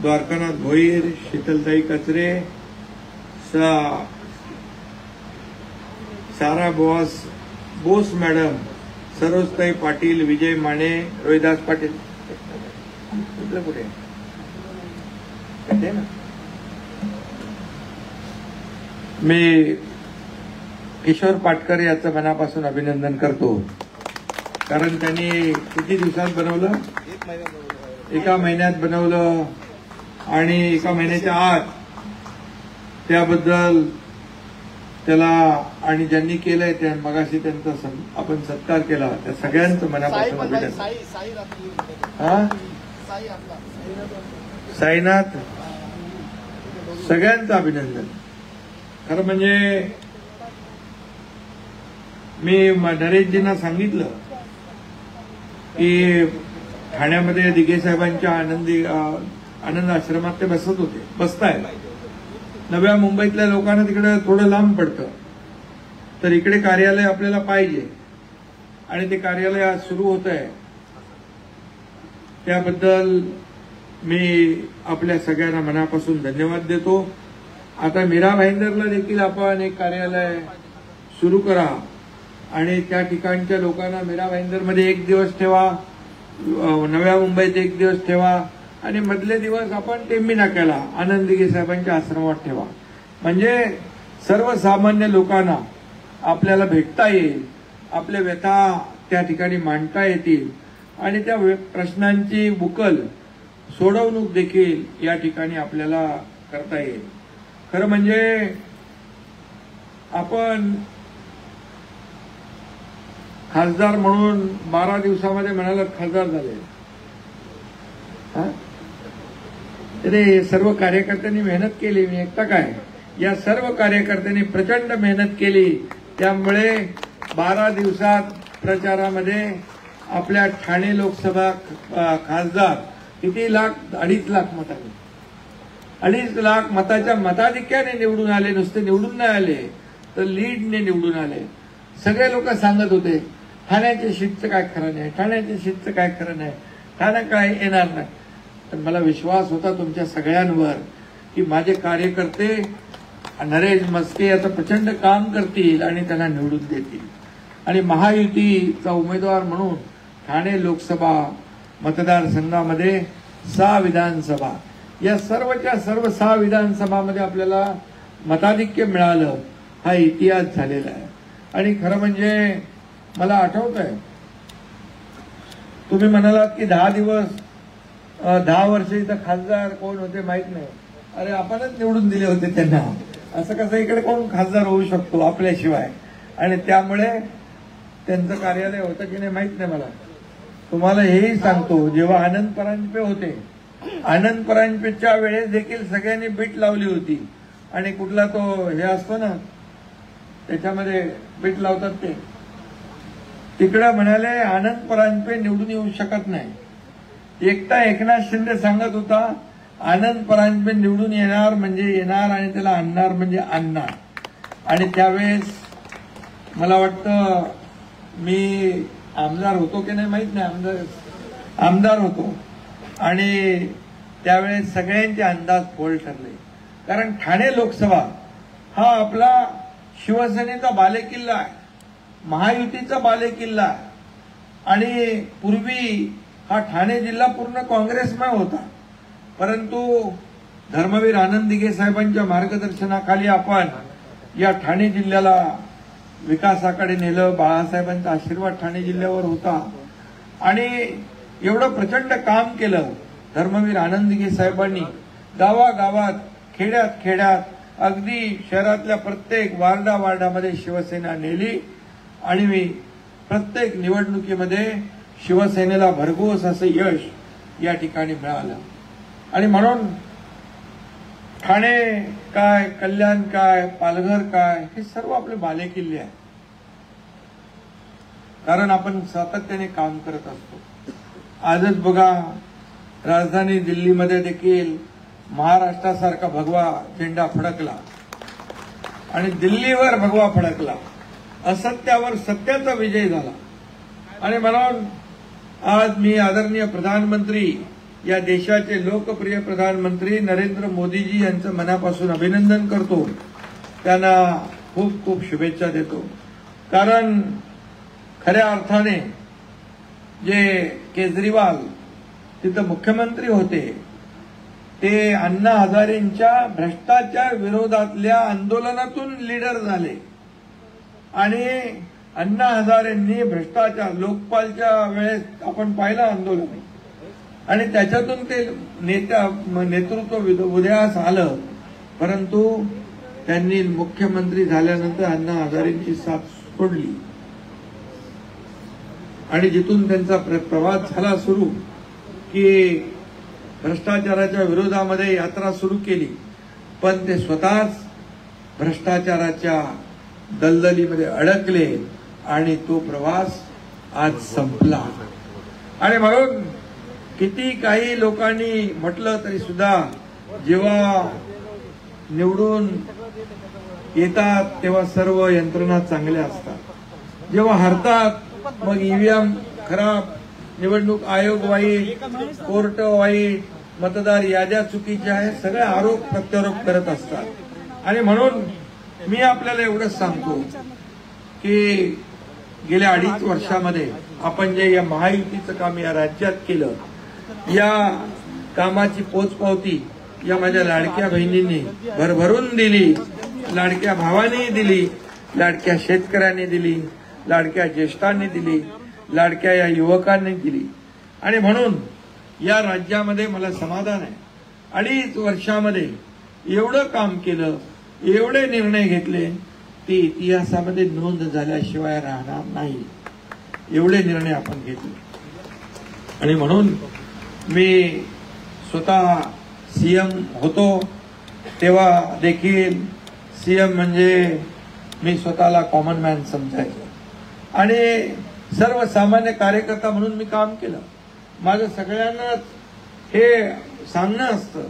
द्वारकानाथ भोईर, शीतलताई कचरे, सारा बोस मॅडम, सरोजताई पाटील, विजय माने, रोहिदास पाटील, कुठे ना मी किशोर पाटकर याचं मनापासून अभिनंदन करतो. कारण त्यांनी किती दिवसात बनवलं? 1 महिन्यात बनवलं आणि 1 महिन्याच्या आत त्याबद्दल त्याला आणि ज्यांनी केलंय त्या मगाशी त्यांचा आपण सत्कार केला त्या सगळ्यांचं मनापासून अभिनंदन. साईनाथ सगळ्यांचं अभिनंदन. खरं म्हणजे मी नरेशजींना सांगितलं की ठाण्यामध्ये दिघे साहेबांच्या आनंद आश्रमात ते बसताय. नव्या मुंबईतल्या लोकांना तिकडे थोडं लांब पडतं, तर इकडे कार्यालय आपल्याला पाहिजे आणि ते कार्यालय आज सुरू होत आहे. त्याबद्दल मी आपल्या सगळ्यांना मनापासून धन्यवाद देतो. आता मीरा भाईंदरला देखील आपण एक कार्यालय सुरू करा आणि त्या ठिकाणच्या लोकांना मीरा भाईंदरमध्ये 1 दिवस ठेवा, नव्या मुंबईत 1 दिवस ठेवा आणि मधले दिवस आपण टेंबी नाक्याला आनंद दिघे साहेबांच्या आश्रमात ठेवा. म्हणजे सर्वसामान्य लोकांना आपल्याला भेटता येईल, आपल्या व्यथा त्या ठिकाणी मांडता येतील आणि त्या प्रश्नांची उकल सोडवणूक देखील या ठिकाणी आपल्याला करता येईल. खरं म्हणजे आपण खासदार म्हणून 12 दिवसामध्ये म्हणाला खासदार झाले. ते सर्व कार्यकर्त्यांनी मेहनत केली. मी एकटा काय, या सर्व कार्यकर्त्यांनी प्रचंड मेहनत केली. त्यामुळे 12 दिवसात प्रचारामध्ये आपल्या ठाणे लोकसभा खासदार किती लाख? 2.5 लाख मतांनी, 2.5 लाख मताच्या मताधिक्याने निवडून आले. नुसते निवडून नाही आले तर लीडने निवडून आले. सगळे लोक सांगत होते ठाण्याच्या सीटचं काय खरं नाही, ठाण्याच्या सीटचं काय खरं नाही, ठाणे काय येणार नाही. तर मला विश्वास होता तुमच्या सगळ्यांवर की माझे कार्यकर्ते नरेश मस्के याचं प्रचंड काम करतील आणि त्यांना निवडून देतील. आणि महायुतीचा उमेदवार म्हणून ठाणे लोकसभा मतदारसंघामध्ये 6 विधानसभा, या सर्वच्या सर्व 6 विधानसभामध्ये आपल्याला मताधिक्य मिळालं. हा इतिहास झालेला आहे. आणि खरं म्हणजे मला आठवत आहे, तुम्ही म्हणालात की 10 वर्ष इथं खासदार कोण होते माहित नाही. अरे आपणच निवडून दिले होते त्यांना. असं कसं इकडे कोण खासदार होऊ शकतो आपल्याशिवाय? आणि त्यामुळे त्यांचं कार्यालय होतं की नाही माहित नाही मला. तुम्हाला हेही सांगतो, जेव्हा आनंद परांजपे होते, आनंद परांजपेच्या वेळेस देखील सगळ्यांनी बीट लावली होती. आणि कुठला तो हे असतो ना त्याच्यामध्ये बीट लावतात ते, तिकडे म्हणाले आनंद परांजपे निवडून येऊ शकत नाही. एकटा एकनाथ शिंदे सांगत होता आनंद परांजपे निवडून येणार म्हणजे येणार आणि त्याला आणणार म्हणजे आणणार. आणि त्यावेळेस मला वाटतं मी आमदार होतो की नाही माहित नाही, आमदार होतो. आणि त्यावेळेस सगळ्यांचे अंदाज फोल ठरले. कारण ठाणे लोकसभा हा आपला शिवसेनेचा बालेकिल्ला आहे, महायुतीचा बालेकिल्ला आहे. आणि पूर्वी हा ठाणे जिल्हा पूर्ण काँग्रेसमय होता. परंतु धर्मवीर आनंद दिघे साहेबांच्या मार्गदर्शनाखाली आपण या ठाणे जिल्ह्याला विकासाकडे नेलं. बाळासाहेबांचा आशीर्वाद ठाणे जिल्ह्यावर होता आणि एवढं प्रचंड काम केलं धर्मवीर आनंद दिघे साहेबांनी. गावागावात, खेड्यात खेड्यात, अगदी शहरातल्या प्रत्येक वार्डामध्ये शिवसेना नेली. आणि प्रत्येक निवडणुकीमध्ये शिवसेनेला भरघोस असं यश या ठिकाणी मिळालं. आणि म्हणून ठाणे काय, कल्याण काय, पालघर काय, हे सर्व आपले बालेकिल्ले आहेत. कारण आपण सातत्याने काम करत असतो. आजच बघा, राजधानी दिल्लीमध्ये देखील महाराष्ट्रासारखा भगवा झेंडा फडकला आणि दिल्लीवर भगवा फडकला. असत्यावर सत्याचा विजय झाला. आणि म्हणून आज मी आदरणीय प्रधानमंत्री, या देशाचे लोकप्रिय प्रधानमंत्री नरेंद्र मोदीजी यांचं मनापासून अभिनंदन करतो. त्यांना खूप खूप शुभेच्छा देतो. कारण खऱ्या अर्थाने जे केजरीवाल तिथं मुख्यमंत्री होते, ते अण्णा हजारेंच्या भ्रष्टाचार विरोधातल्या आंदोलनातून लीडर झाले. आणि अण्णा हजारेंनी भ्रष्टाचार लोकपालच्या वेळेस आपण पाहिलं आंदोलन, आणि त्याच्यातून ते नेतृत्व उदयास आलं. परंतु त्यांनी मुख्यमंत्री झाल्यानंतर अण्णा हजारेंची साथ सोडली आणि जिथून त्यांचा प्रवास झाला सुरू, की भ्रष्टाचाराच्या विरोधामध्ये यात्रा सुरू केली. पण ते स्वतःच भ्रष्टाचाराच्या दलदलीमध्ये अडकले आणि तो प्रवास आज संपला. आणि म्हणून किती काही लोकांनी म्हटलं तरी सुद्धा जेव्हा निवडून येतात तेव्हा सर्व यंत्रणा चांगल्या असतात. जेव्हा हरतात मग ईव्हीएम खराब, निवडणूक आयोग वाईट, कोर्ट वाईट, मतदार याद्या चुकीच्या आहेत, सगळे आरोप प्रत्यारोप करत असतात. आणि म्हणून मी आपल्याला एवढंच सांगतो की गेल्या 2.5 वर्षामध्ये आपण जे या महायुतीचं काम या राज्यात केलं, या कामाची पोचपावती या माझ्या लाडक्या बहिणींनी भरभरून दिली, लाडक्या भावांनी दिली, लाडक्या शेतकऱ्यांनी दिली, लाडक्या ज्येष्ठांनी दिली, लाडक्या या युवकांनी दिली. आणि म्हणून या राज्यामध्ये मला समाधान आहे. 2.5 वर्षामध्ये एवढं काम केलं, एवढे निर्णय घेतले, ते इतिहासामध्ये नोंद झाल्याशिवाय राहणार नाही. एवढे निर्णय आपण घेतले. आणि म्हणून मी स्वतः सीएम होतो तेव्हा देखील सीएम म्हणजे मी स्वतःला कॉमन मॅन समजायचो आणि सर्वसामान्य कार्यकर्ता म्हणून मी काम केलं. माझं सगळ्यांनाच हे सांगणं असतं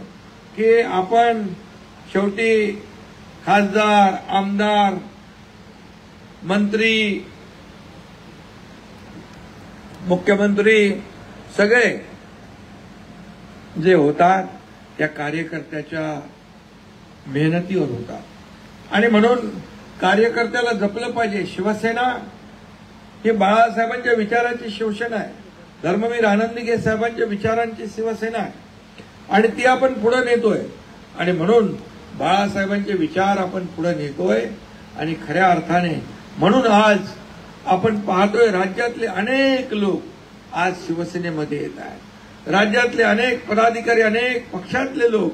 की आपण शेवटी खासदार, आमदार, मंत्री, मुख्यमंत्री सगळे जे होतात त्या कार्यकर्त्याच्या मेहनतीवर होतात. आणि म्हणून कार्यकर्त्याला जपलं पाहिजे. शिवसेना ही बाळासाहेबांच्या विचाराची शिवसेना आहे, धर्मवीर आनंदीगे साहेबांच्या विचारांची शिवसेना आहे आणि ती आपण पुढे नेतोय. आणि म्हणून बाळासाहेबांचे विचार आपण पुढे नेतोय. आणि खऱ्या अर्थाने म्हणून आज आपण पाहतोय राज्यातले अनेक लोक आज शिवसेनेमध्ये येत आहेत. राज्यातले अनेक पदाधिकारी, अनेक पक्षातले लोक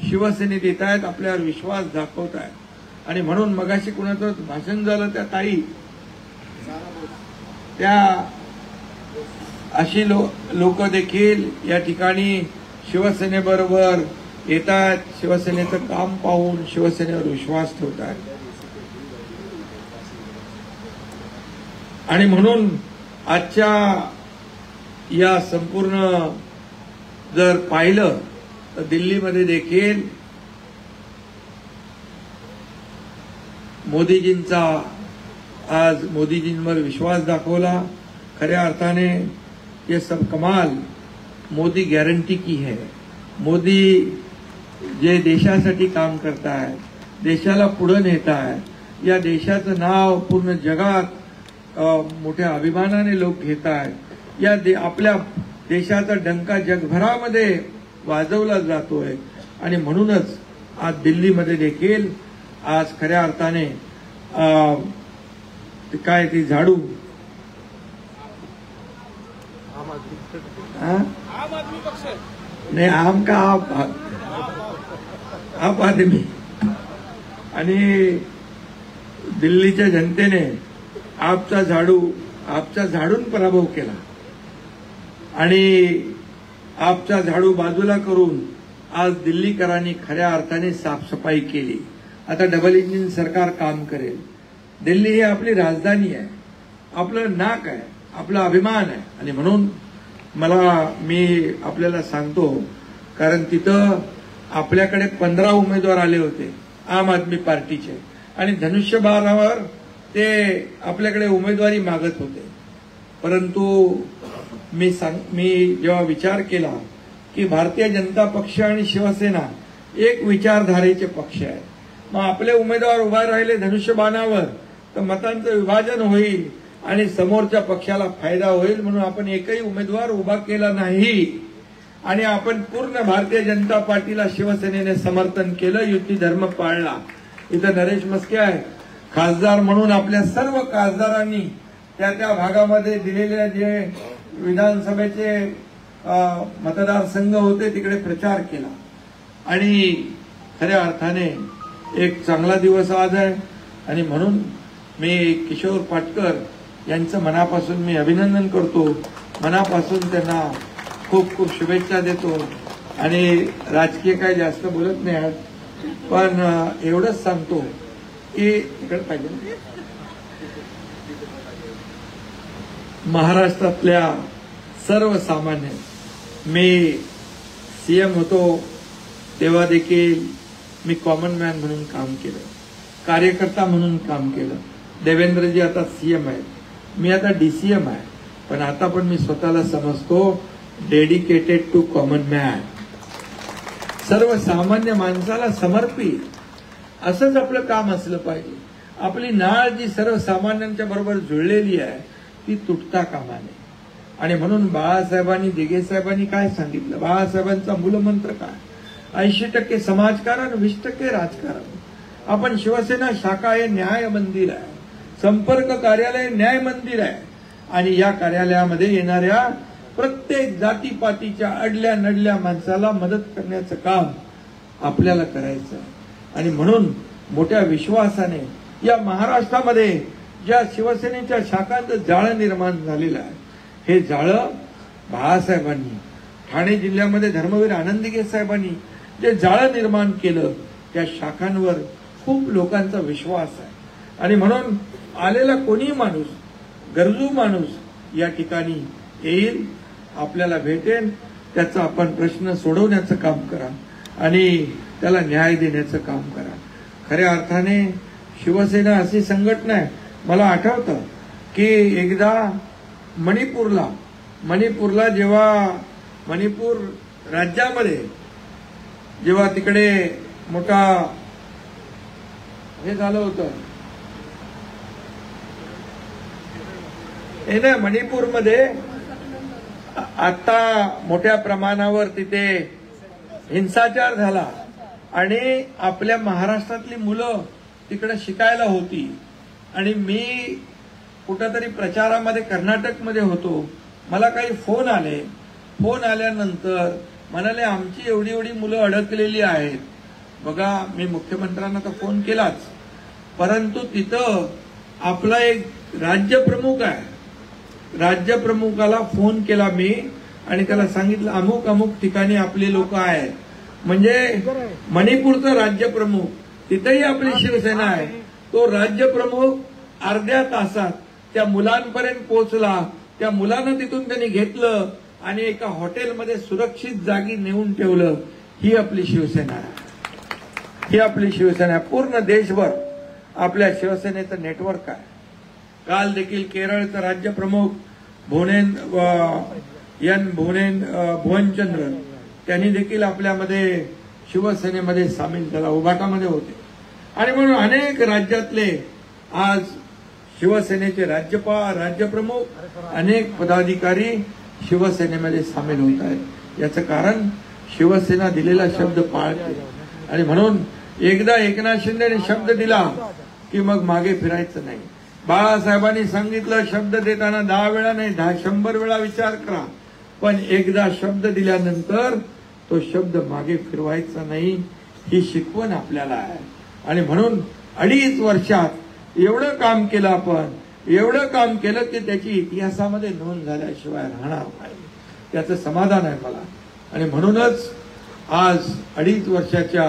शिवसेनेत येत आहेत, आपल्यावर विश्वास दाखवत आहेत. आणि म्हणून मगाशी कुणाचं भाषण झालं त्या ताई, त्या अशी लोक देखील या ठिकाणी शिवसेनेबरोबर येतात, शिवसेनेचं काम पाहून शिवसेनेवर विश्वास ठेवतात. आणि म्हणून आजच्या या संपूर्ण जर पाहिलं तर दिल्लीमध्ये देखील मोदीजींचा आज मोदीजींवर विश्वास दाखवला. खऱ्या अर्थाने ये सब कमाल मोदी गॅरंटी की है. मोदी जे देशासाठी काम करतायत, देशाला पुढे नेतायत, या देशाचं नाव पूर्ण जगात मोठ्या अभिमानाने लोक घेत आहेत. या आपल्या देशाचा डंका जगभरामध्ये वाजवला जातोय. आणि म्हणूनच आज दिल्लीमध्ये देखील आज खऱ्या अर्थाने काय ती झाडू नाही, आम का आप आदमी आणि दिल्लीच्या जनतेने आपचा झाडून पराभव केला. आणि आपचा झाडू बाजूला करून आज दिल्लीकरांनी खऱ्या अर्थाने साफसफाई केली. आता डबल इंजिन सरकार काम करेल. दिल्ली ही आपली राजधानी आहे, आपलं नाक आहे, आपला अभिमान आहे. आणि म्हणून मी आपल्याला सांगतो, कारण तिथं आपल्याकडे 15 उमेदवार आले होते आम आदमी पार्टीचे, आणि धनुष्यबाणावर ते आपल्याकडे उमेदवारी मागत होते. परंतु मी जेव्हा विचार केला की भारतीय जनता पक्ष आणि शिवसेना एक विचारधारेचे पक्ष आहेत, मग आपले उमेदवार उभा राहिले धनुष्यबाणावर तर मतांचं विभाजन होईल आणि समोरच्या पक्षाला फायदा होईल, म्हणून आपण एकही उमेदवार उभा केला नाही आणि आपण पूर्ण भारतीय जनता पार्टीला शिवसेनेने समर्थन केलं, युती धर्म पाळला. इथं नरेश म्हस्के आहे खासदार म्हणून. आपल्या सर्व खासदारांनी त्या भागामध्ये दिलेल्या जे विधानसभेचे मतदारसंघ होते तिकडे प्रचार केला आणि खऱ्या अर्थाने एक चांगला दिवस आज आहे. आणि म्हणून मी किशोर पाटकर यांचं मनापासून मी अभिनंदन करतो, मनापासून त्यांना खूप खूप शुभेच्छा देतो. आणि राजकीय काय जास्त बोलत नाही आज, पण एवढंच सांगतो की इकडे पाहिजे महाराष्ट्रातल्या सर्वसामान्य, मी सीएम होतो तेव्हा देखील मी कॉमन मॅन म्हणून काम केलं, कार्यकर्ता म्हणून काम केलं. देवेंद्रजी आता सीएम आहेत, मी आता डीसीएम आहे, पण आता पण मी स्वतःला समजतो डेडिकेटेड टू कॉमन मॅन, सर्वसामान्य माणसाला समर्पित. असंच आपलं काम असलं पाहिजे. आपली नाळ जी सर्वसामान्यांच्या बरोबर जुळलेली आहे ती तुटता कामा नये. आणि म्हणून बाळासाहेबांनी, दिघे साहेबांनी काय सांगितलं, बाळासाहेबांचा मूलमंत्र काय, 80% समाजकारण, 20% राजकारण. आपण शिवसेना शाखा हे न्याय मंदिर आहे, संपर्क कार्यालय न्याय मंदिर आहे आणि या कार्यालयामध्ये येणाऱ्या प्रत्येक जातीपातीच्या अडल्या नडल्या माणसाला मदत करण्याचं काम आपल्याला करायचं आहे. आणि म्हणून मोठ्या विश्वासाने या महाराष्ट्रामध्ये ज्या शिवसेनेच्या शाखांचं जाळं निर्माण झालेलं आहे, हे जाळं बाळासाहेबांनी, ठाणे जिल्ह्यामध्ये धर्मवीर आनंदीगे साहेबांनी जे जाळं निर्माण केलं त्या शाखांवर खूप लोकांचा विश्वास आहे. आणि म्हणून आलेला कोणी माणूस, गरजू माणूस या ठिकाणी येईल, आपल्याला भेटेल, त्याचा आपण प्रश्न सोडवण्याचं काम करा आणि त्याला न्याय देण्याचं काम करा. खऱ्या अर्थाने शिवसेना अशी संघटना आहे. मला आठवतं की एकदा मणिपूरला जेव्हा मणिपूर राज्यामध्ये जेव्हा तिकडे मोठा हे झालं होतं, हे ना मणिपूरमध्ये आता मोठ्या प्रमाणावर तिथे हिंसाचार झाला आणि आपल्या महाराष्ट्रातली मुलं तिकडे शिकायला होती. आणि मी कुठेतरी प्रचारामध्ये कर्नाटकमध्ये होतो, मला काही फोन आल्यानंतर म्हणाले आमची एवढी एवढी मुलं अडकलेली आहेत. बघा, मी मुख्यमंत्र्यांना तर फोन केलाच, परंतु तिथं आपला एक राज्यप्रमुख आहे, राज्यप्रमुखाला फोन केला मी आणि त्याला सांगितलं अमुक अमुक ठिकाणी आपले लोक आहेत. म्हणजे मणिपूरचं राज्यप्रमुख, तिथेही आपली शिवसेना आहे, तो राज्यप्रमुख अर्ध्या तासात त्या मुलांपर्यंत पोहोचला. त्या मुलांना तिथून त्यांनी घेतलं आणि एका हॉटेलमध्ये सुरक्षित जागी नेऊन ठेवलं. ही आपली शिवसेना आहे, ही आपली शिवसेना आहे. पूर्ण देशभर आपल्या शिवसेनेचं नेटवर्क आहे. काल देखील केरळचा राज्यप्रमुख भुवनचंद्र त्यांनी देखील आपल्यामध्ये शिवसेनेमध्ये सामील झाला, उभाटामध्ये होते. आणि म्हणून अनेक राज्यातले आज शिवसेनेचे राज्यप्रमुख, अनेक पदाधिकारी शिवसेनेमध्ये सामील होत आहेत. याचं कारण शिवसेना दिलेला शब्द पाळते. आणि म्हणून एकदा एकनाथ शिंदेने शब्द दिला की मग मागे फिरायचं नाही. बाळासाहेबांनी सांगितलं शब्द देताना 10 वेळा नाही 100 वेळा विचार करा, पण एकदा शब्द दिल्यानंतर तो शब्द मागे फिरवायचा नाही, ही शिकवण आपल्याला आहे. आणि म्हणून 2.5 वर्षात एवढं काम केलं आपण, एवढं काम केलं की त्याची इतिहासामध्ये नोंद झाल्याशिवाय राहणार नाही. त्याचं समाधान आहे मला. आणि म्हणूनच आज 2.5 वर्षाच्या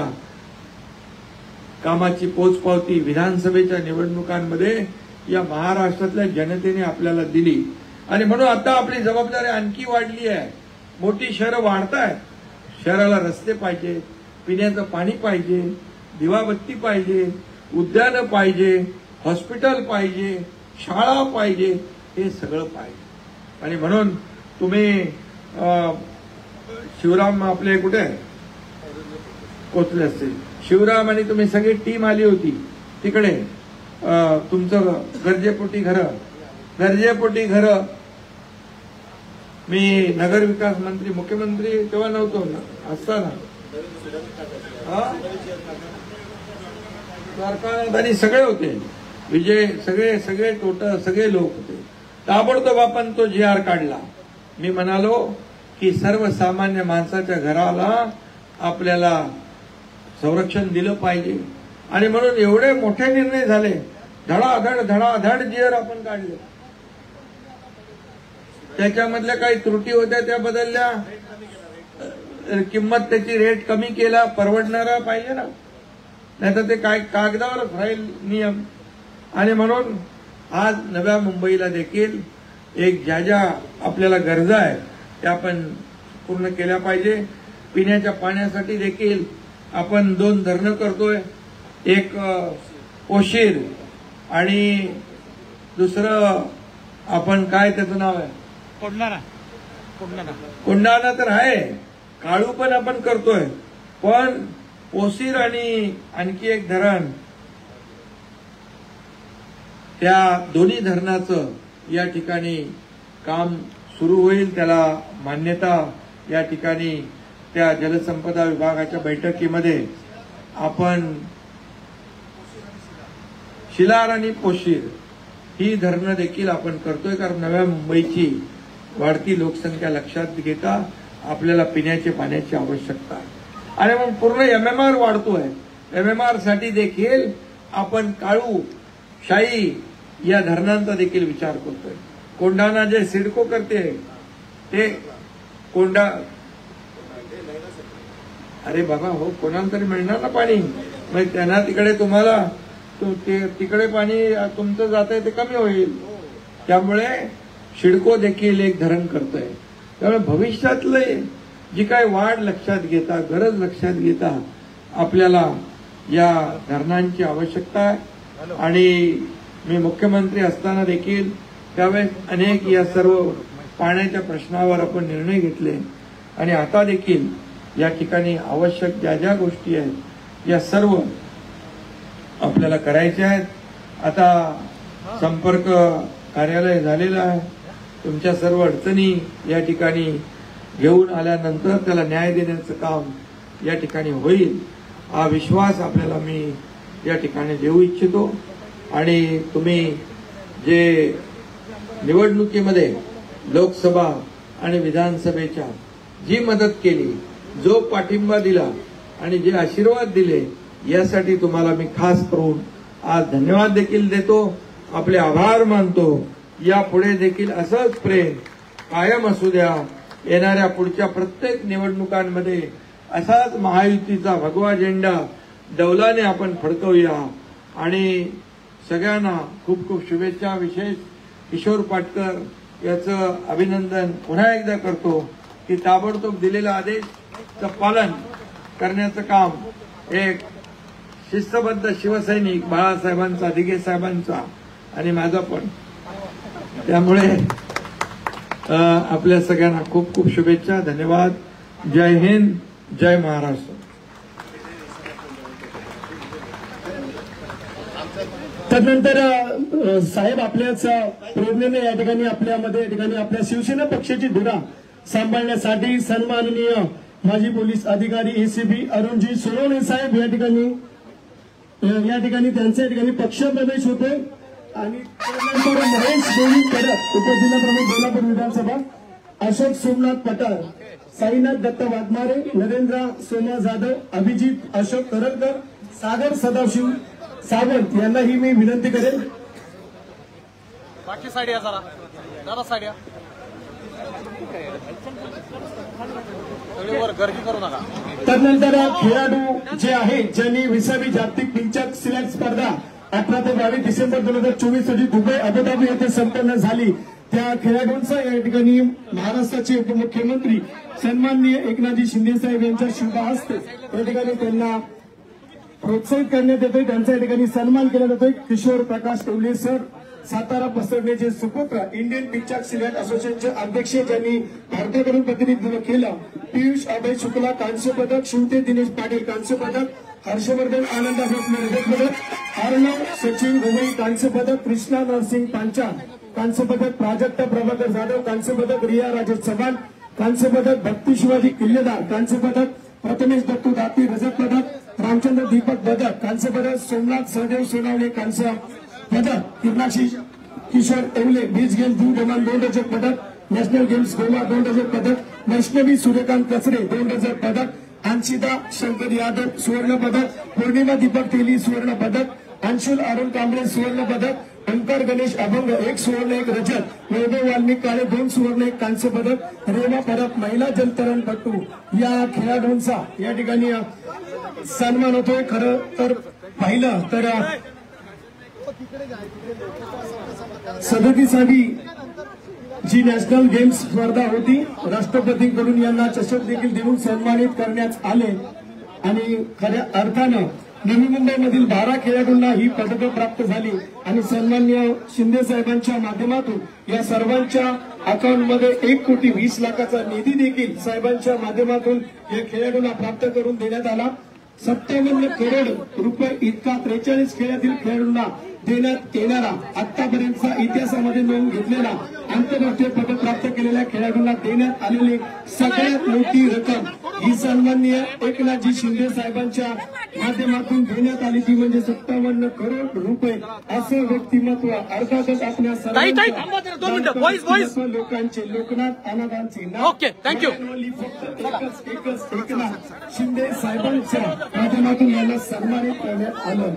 कामाची पोचपावती विधानसभेच्या निवडणुकांमध्ये या महाराष्ट्रातल्या जनतेने आपल्याला दिली. आणि म्हणून आता आपली जबाबदारी आणखी वाढली आहे. मोठी शहरं वाढतायत, शहराला रस्ते पाहिजे, पिण्याचं पाणी पाहिजे, दिवाबत्ती पाहिजे, उद्यानं पाहिजे, हॉस्पिटल पाहिजे, शाळा पाहिजे, हे सगळं पाहिजे. आणि म्हणून तुम्ही शिवराम आपले कुठे पोचले असतील, शिवराम आणि तुम्ही सगळी टीम आली होती तिकडे, तुमचं गरजेपोटी घरं. मी नगर विकास मंत्री, मुख्यमंत्री तेव्हा नव्हतो ना, असताना आणि सगळे होते, विजय सगळे टोटल सगळे लोक होते. ताबडतोब आपण तो GR काढला. मी म्हणालो की सर्वसामान्य माणसाच्या घराला आपल्याला संरक्षण दिलं पाहिजे. आणि म्हणून एवढे मोठे निर्णय झाले, धडाधड GR आपण काढले. त्याच्यामधल्या काही त्रुटी होत्या त्या बदलल्या, किंमत त्याची रेट कमी केला, परवडणारा पाहिजे ना, नाहीतर ते काय कागदावरच राहील नियम. आणि म्हणून आज नव्या मुंबईला देखील ज्या आपल्याला गरजा आहे त्या आपण पूर्ण केल्या पाहिजे. पिण्याच्या पाण्यासाठी देखील आपण 2 धरणं करतोय, एक ओशीर आणि दुसरं आपण काय त्याचं नाव आहे, कोंढाणा तर आहे, काळू पण आपण करतोय. पण ओसीर आणि आणखी एक धरण, त्या दोन्ही धरणाचं या ठिकाणी काम सुरू होईल. त्याला मान्यता या ठिकाणी त्या जलसंपदा विभागाच्या बैठकीमध्ये आपण शिलार आणि पोशीर ही धरणं देखील आपण करतोय. कारण नव्या मुंबईची वाढती लोकसंख्या लक्षात घेता आपल्याला पिण्याच्या पाण्याची आवश्यकता आहे. आणि मग पूर्ण MMR वाढतोय. MMR साठी देखील आपण काळू, शाई या धरणांचा देखील विचार करतोय. कोंढाणा जे सिडको करते ते अरे बाबा हो, कोणाला तरी मिळणार ना पाणी, मग त्यांना तिकडे तुम्हाला तिकडे पाणी तुमचं जात आहे ते कमी होईल. त्यामुळे सिडको देखील एक धरण करतोय. त्यामुळे भविष्यातले जी काय वाढ लक्षात घेता, गरज लक्षात घेता आपल्याला या धरणांची आवश्यकता आहे. आणि मी मुख्यमंत्री असताना देखील त्यावेळेस अनेक या सर्व पाण्याच्या प्रश्नावर आपण निर्णय घेतले. आणि आता देखील या ठिकाणी आवश्यक ज्या गोष्टी आहेत या सर्व आपल्याला करायच्या आहेत. आता संपर्क कार्यालय झालेलं आहे. तुमच्या सर्व अडचणी या ठिकाणी घेऊन आल्यानंतर त्याला न्याय देण्याचं काम या ठिकाणी होईल, हा विश्वास आपल्याला मी या ठिकाणी देऊ इच्छितो. आणि तुम्ही जे निवडणुकीमध्ये लोकसभा आणि विधानसभेच्या जी मदत केली, जो पाठिंबा दिला आणि जे आशीर्वाद दिले, यासाठी तुम्हाला मी खास करून आज धन्यवाद देखील देतो, आपले आभार मानतो. यापुढे देखील असंच प्रेम कायम असू द्या. येणाऱ्या पुढच्या प्रत्येक निवडणुकांमध्ये असाच महायुतीचा भगवा झेंडा डौलाने आपण फडकवूया. आणि सगळ्यांना खूप खूप शुभेच्छा. विशेष किशोर पाटकर याचं अभिनंदन पुन्हा एकदा करतो की ताबडतोब दिलेला आदेशचं पालन करण्याचं काम एक शिस्तबद्ध शिवसैनिक बाळासाहेबांचा, दिघे साहेबांचा आणि माझा पण. त्यामुळे आपल्या सगळ्यांना खूप खूप शुभेच्छा. धन्यवाद. जय हिंद, जय महाराष्ट्र. त्यानंतर साहेब आपल्याच प्रेरणेने या ठिकाणी आपल्यामध्ये या ठिकाणी आपल्या शिवसेना पक्षाची धुरा सांभाळण्यासाठी सन्माननीय माजी पोलीस अधिकारी ACP अरुणजी सोनवणे साहेब या ठिकाणी त्यांच्या ठिकाणी पक्ष प्रवेश होतोय. आणि त्यानंतर महेश देवी कडक उपजिल्हा प्रमुख सोलापूर विधानसभा, अशोक सोमनाथ पठार, साईनाथ दत्त वाघमारे, नरेंद्र सोमा जाधव, अभिजित अशोक करलकर, सागर सदाशिव सावंत यांनाही मी विनंती करेन. बाकी साईड या जरा साईड या. गर्दी करू नका. त्यानंतर खेळाडू जे आहे ज्यांनी 20वी जागतिक पिंचक सिलेक्ट स्पर्धा 18 ते 22 डिसेंबर 2024 रोजी दुबई अबुधाबी येथे संपन्न झाली, त्या खेळाडूंचा या ठिकाणी महाराष्ट्राचे उपमुख्यमंत्री सन्माननीय एकनाथजी शिंदे साहेब यांच्या शुभ हस्ते या ठिकाणी त्यांना प्रोत्साहित करण्यात येते, त्यांचा या ठिकाणी सन्मान केला जातोय. किशोर प्रकाश टोले सर, सातारा पसरण्याचे सुपुत्र, इंडियन पिंचक सिलेक्ट असोसिएशनचे अध्यक्ष, ज्यांनी भारताकडून प्रतिनिधित्व केलं. पियुष अभय शुक्ला कांस्य पदक, शिवते दिनेश पाटील कांस्य पदक, हर्षवर्धन आनंद रजत पदक, अर्णव सचिन घुमई कांस्य पदक, कृष्णा नरसिंग पांचाळ कांस्य पदक, प्राजक्त प्रभाकर जाधव कांस्य पदक, रिया राजेश चव्हाण कांस्य पदक, भक्ती शिवाजी किल्लेदार कांस्य पदक, प्रथमेश दत्तू दाती रजत पदक, रामचंद्र दीपक पदक कांस्य पदक, सोमनाथ सहदेव सोनावणे कांस्य पदक, किरणाक्षी किशोर येवले बीच गेम्स दूर जमान 2 रजत पदक, नॅशनल गेम्स गोवा 2 रजत पदक, वैष्णवी सूर्यकांत कचरे 2 रजत पदक, अंशिता शंकर यादव सुवर्ण पदक, पौर्णिमा दीपक तेली सुवर्ण पदक, अंशुल अरुण कांबळे सुवर्ण पदक, ओंकार गणेश अभंग 1 सुवर्ण 1 रजत, वैभव वाल्मिक काळे 2 सुवर्ण 1 कांस्य पदक, रेवा परब महिला जलतरणपटू या खेळाडूंचा या ठिकाणी सन्मान होतोय. खरं तर पाहिलं तर 37वी जी नॅशनल गेम्स स्पर्धा होती, राष्ट्रपतींकडून यांना चषक देखील देऊन सन्मानित करण्यात आले आणि खऱ्या अर्थानं नवी मुंबईमधील 12 खेळाडूंना ही पदकं प्राप्त झाली आणि सन्माननीय शिंदे साहेबांच्या माध्यमातून या सर्वांच्या अकाउंटमध्ये 1,20,00,000चा निधी देखील साहेबांच्या माध्यमातून या खेळाडूंना प्राप्त करून देण्यात आला. 57 करोड रुपये इतका 43 खेळातील खेळाडूंना देण्यात येणारा आतापर्यंतचा इतिहासामध्ये नोंद घेतलेला आंतरराष्ट्रीय पदक प्राप्त केलेल्या खेळाडूंना देण्यात आलेली सगळ्यात मोठी रक्कम ही सन्माननीय एकनाथजी शिंदे साहेबांच्या माध्यमातून देण्यात आली, ती म्हणजे 57 करोड रुपये. असं व्यक्तिमत्व अर्थातच आपल्या सर्वांच्या लोकांचे लोकनाथ अनाथांचे नाव फक्त एकच एकनाथ शिंदे साहेबांच्या माध्यमातून यांना सन्मानित करण्यात आलं.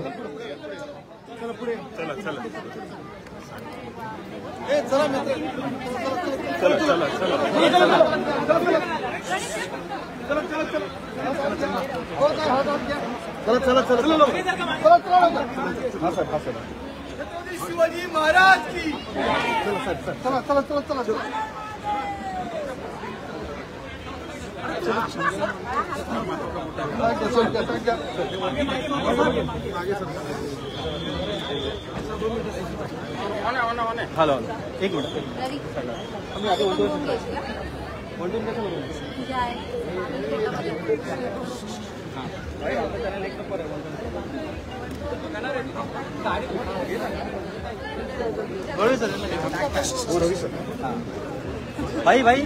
शिवाजी महाराज की हॅलो, एक मिनिट. भाई भाई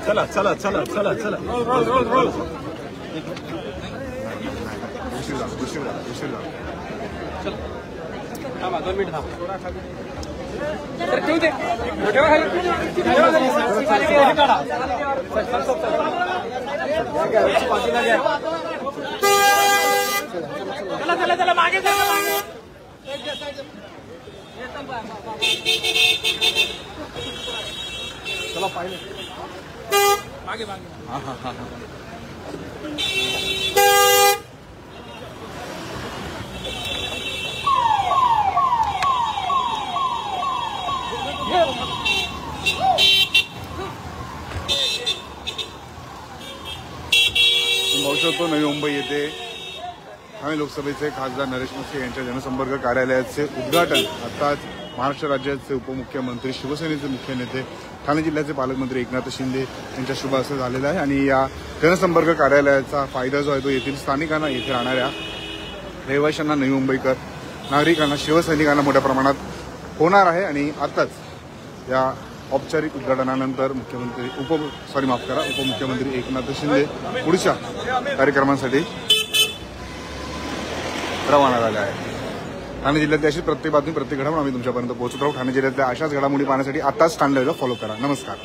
चला चला चला चला चला उशीर थांबा 2 मिनिट थांबा. तर ठेवू दे चला चला मागे चला पाहिजे मागे मागे. हा हा हा पाहू शकतो नवी मुंबई येथे ठाणे लोकसभेचे खासदार नरेश म्हस्के यांच्या जनसंपर्क कार्यालयाचे उद्घाटन आताच महाराष्ट्र राज्याचे उपमुख्यमंत्री शिवसेनेचे मुख्य नेते ठाणे जिल्ह्याचे पालकमंत्री एकनाथ शिंदे यांच्या शुभ हस्ते झालेला आहे आणि या जनसंपर्क कार्यालयाचा फायदा जो आहे तो येथील स्थानिकांना, येथे राहणाऱ्या रहिवाशांना, नवी मुंबईकर नागरिकांना, शिवसैनिकांना मोठ्या प्रमाणात होणार आहे. आणि आताच या औपचारिक उद्घाटनानंतर उपमुख्यमंत्री एकनाथ शिंदे पुढच्या कार्यक्रमांसाठी रवाना झाले आहे. ठाणे जिल्ह्यातली अशी प्रत्येक बातमी, प्रत्येक घडामोड आम्ही तुमच्यापर्यंत पोहोचत राहू. ठाणे जिल्ह्यातल्या अशाच घडामोडी पाहण्यासाठी आताच ठाणे लाईव्हला फॉलो करा. नमस्कार.